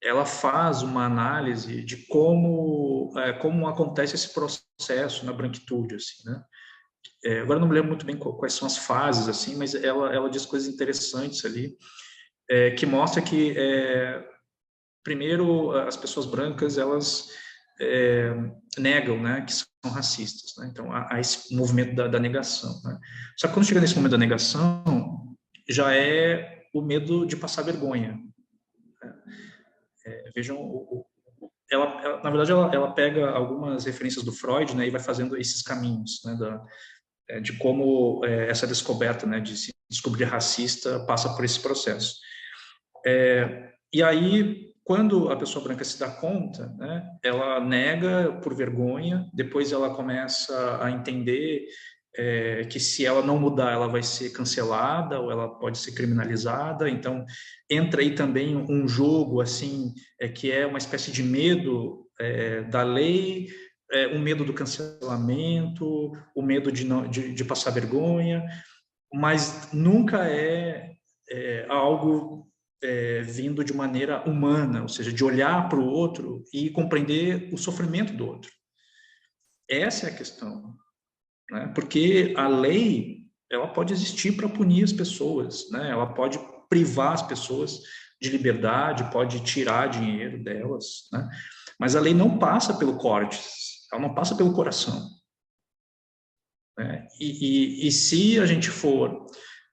ela faz uma análise de como acontece esse processo na branquitude, assim, né? Agora não me lembro muito bem quais são as fases, assim, mas ela diz coisas interessantes ali, que mostra que, primeiro, as pessoas brancas, elas negam, né, que são racistas, né? Então, há esse movimento da negação, né? Só que quando chega nesse momento da negação, já é o medo de passar vergonha. Vejam, ela, na verdade, ela pega algumas referências do Freud, né, e vai fazendo esses caminhos, né, de como essa descoberta, né, de se descobrir racista passa por esse processo. E aí, quando a pessoa branca se dá conta, né, ela nega por vergonha, depois ela começa a entender que se ela não mudar, ela vai ser cancelada ou ela pode ser criminalizada. Então, entra aí também um jogo, assim, que é uma espécie de medo da lei, o medo do cancelamento, o medo de passar vergonha, mas nunca algo vindo de maneira humana, ou seja, de olhar para o outro e compreender o sofrimento do outro. Essa é a questão, né? Porque a lei, ela pode existir para punir as pessoas, né? Ela pode privar as pessoas de liberdade, pode tirar dinheiro delas, né? Mas a lei não passa pelo córtex, ela não passa pelo coração, né? E se a gente for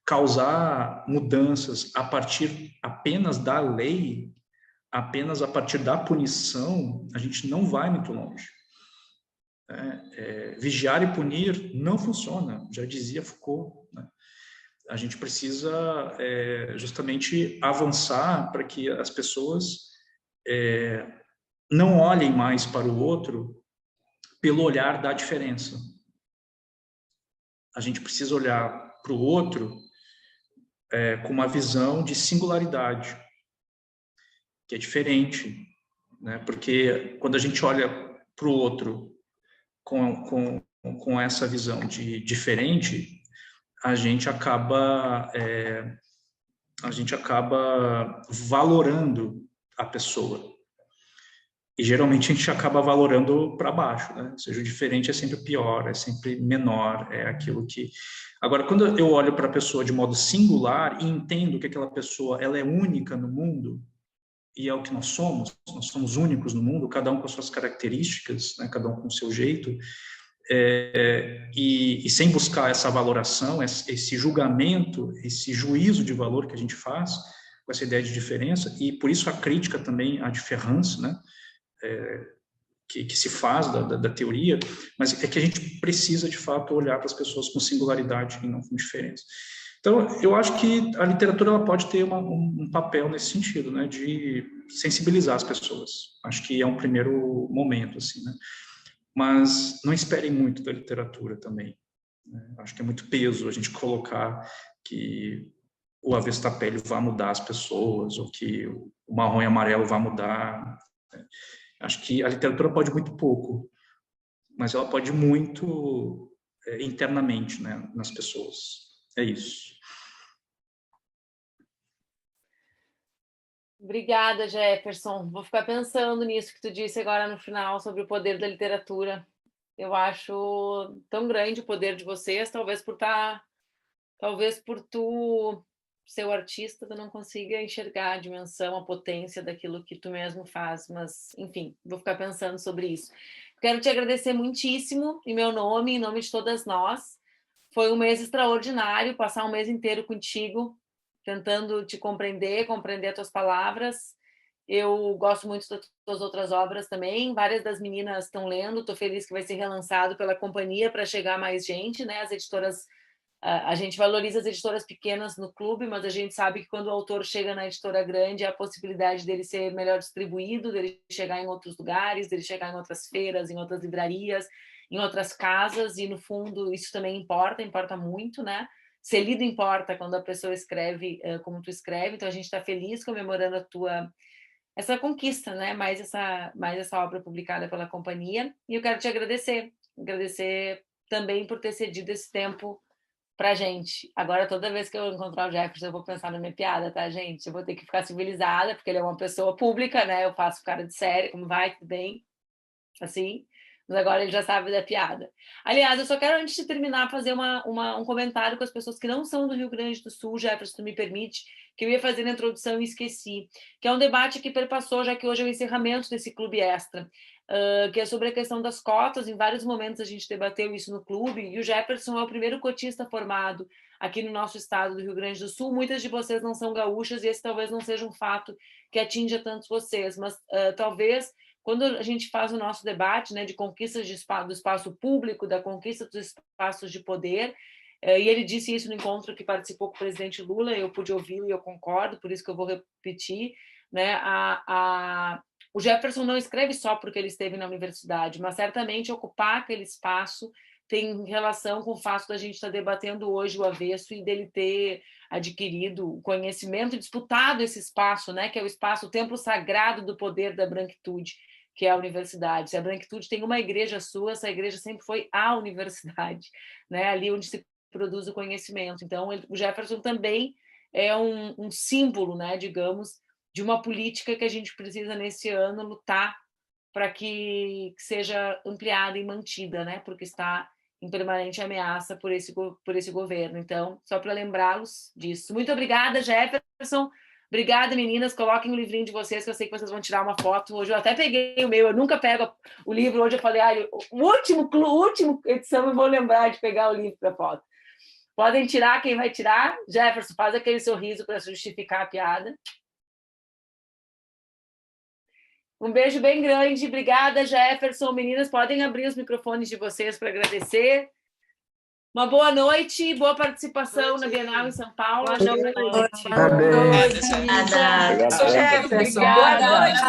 causar mudanças a partir apenas da lei, apenas a partir da punição, a gente não vai muito longe. Vigiar e punir não funciona, já dizia Foucault, né? A gente precisa justamente avançar para que as pessoas não olhem mais para o outro pelo olhar da diferença. A gente precisa olhar para o outro com uma visão de singularidade, que é diferente, né? Porque quando a gente olha para o outro com essa visão de diferente, a gente acaba valorando a pessoa. E geralmente a gente acaba valorando para baixo, né? Ou seja, o diferente é sempre pior, é sempre menor, é aquilo que... Agora, quando eu olho para a pessoa de modo singular e entendo que aquela pessoa ela é única no mundo, e é o que nós somos únicos no mundo, cada um com as suas características, né? Cada um com o seu jeito, e sem buscar essa valoração, esse julgamento, esse juízo de valor que a gente faz, com essa ideia de diferença, e por isso a crítica também à diferença, né? Que se faz da teoria, mas é que a gente precisa, de fato, olhar para as pessoas com singularidade e não com diferença. Então, eu acho que a literatura ela pode ter um papel nesse sentido, né, de sensibilizar as pessoas. Acho que é um primeiro momento, assim, né? Mas não esperem muito da literatura também, né? Acho que é muito peso a gente colocar que o avesso da pele vai mudar as pessoas, ou que o marrom e amarelo vai mudar, né? Acho que a literatura pode muito pouco, mas ela pode muito internamente, né, nas pessoas. É isso. Obrigada, Jefferson. Vou ficar pensando nisso que tu disse agora no final sobre o poder da literatura. Eu acho tão grande o poder de vocês, talvez por tu ser o artista, tu não consiga enxergar a dimensão, a potência daquilo que tu mesmo faz, mas, enfim, vou ficar pensando sobre isso. Quero te agradecer muitíssimo, em meu nome, em nome de todas nós. Foi um mês extraordinário, passar um mês inteiro contigo, tentando te compreender as tuas palavras. Eu gosto muito das tuas outras obras também, várias das meninas estão lendo, estou feliz que vai ser relançado pela companhia para chegar a mais gente, né? As editoras... A gente valoriza as editoras pequenas no clube, mas a gente sabe que quando o autor chega na editora grande, há a possibilidade dele ser melhor distribuído, dele chegar em outros lugares, dele chegar em outras feiras, em outras livrarias, em outras casas, e no fundo isso também importa muito, né? Ser lido importa quando a pessoa escreve como tu escreve, então a gente está feliz comemorando essa conquista, né? Mais essa obra publicada pela companhia, e eu quero te agradecer também por ter cedido esse tempo pra gente. Agora, toda vez que eu encontrar o Jefferson, eu vou pensar na minha piada, tá, gente? Eu vou ter que ficar civilizada, porque ele é uma pessoa pública, né? Eu faço cara de sério, como vai, tudo bem? Assim. Mas agora ele já sabe da piada. Aliás, eu só quero, antes de terminar, fazer um comentário com as pessoas que não são do Rio Grande do Sul, Jefferson, tu me permite, que eu ia fazer na introdução e esqueci, que é um debate que perpassou, já que hoje é o encerramento desse Clube Extra, que é sobre a questão das cotas. Em vários momentos a gente debateu isso no clube, e o Jefferson é o primeiro cotista formado aqui no nosso estado do Rio Grande do Sul. Muitas de vocês não são gaúchas, e esse talvez não seja um fato que atinja tantos vocês, mas talvez... Quando a gente faz o nosso debate, né, de conquistas do espaço público, da conquista dos espaços de poder, e ele disse isso no encontro que participou com o presidente Lula, eu pude ouvi-lo e eu concordo, por isso que eu vou repetir, né, o Jefferson não escreve só porque ele esteve na universidade, mas certamente ocupar aquele espaço tem relação com o fato da gente estar debatendo hoje o avesso e dele ter adquirido o conhecimento, disputado esse espaço, né, que é o espaço, o templo sagrado do poder da branquitude, que é a universidade. Se a branquitude tem uma igreja sua, essa igreja sempre foi a universidade, né, ali onde se produz o conhecimento. Então, o Jefferson também é um símbolo, né, digamos, de uma política que a gente precisa, nesse ano, lutar para que seja ampliada e mantida, né, porque está em permanente ameaça por esse governo. Então, só para lembrá-los disso. Muito obrigada, Jefferson. Obrigada, meninas. Coloquem o livrinho de vocês, que eu sei que vocês vão tirar uma foto. Hoje eu até peguei o meu, eu nunca pego o livro. Hoje eu falei, o último edição eu vou lembrar de pegar o livro para foto. Podem tirar, quem vai tirar? Jefferson, faz aquele sorriso para justificar a piada. Um beijo bem grande. Obrigada, Jefferson. Meninas, podem abrir os microfones de vocês para agradecer. Uma boa noite, boa participação na Bienal em São Paulo. Boa noite. Boa noite. Obrigada. Jefferson, boa noite.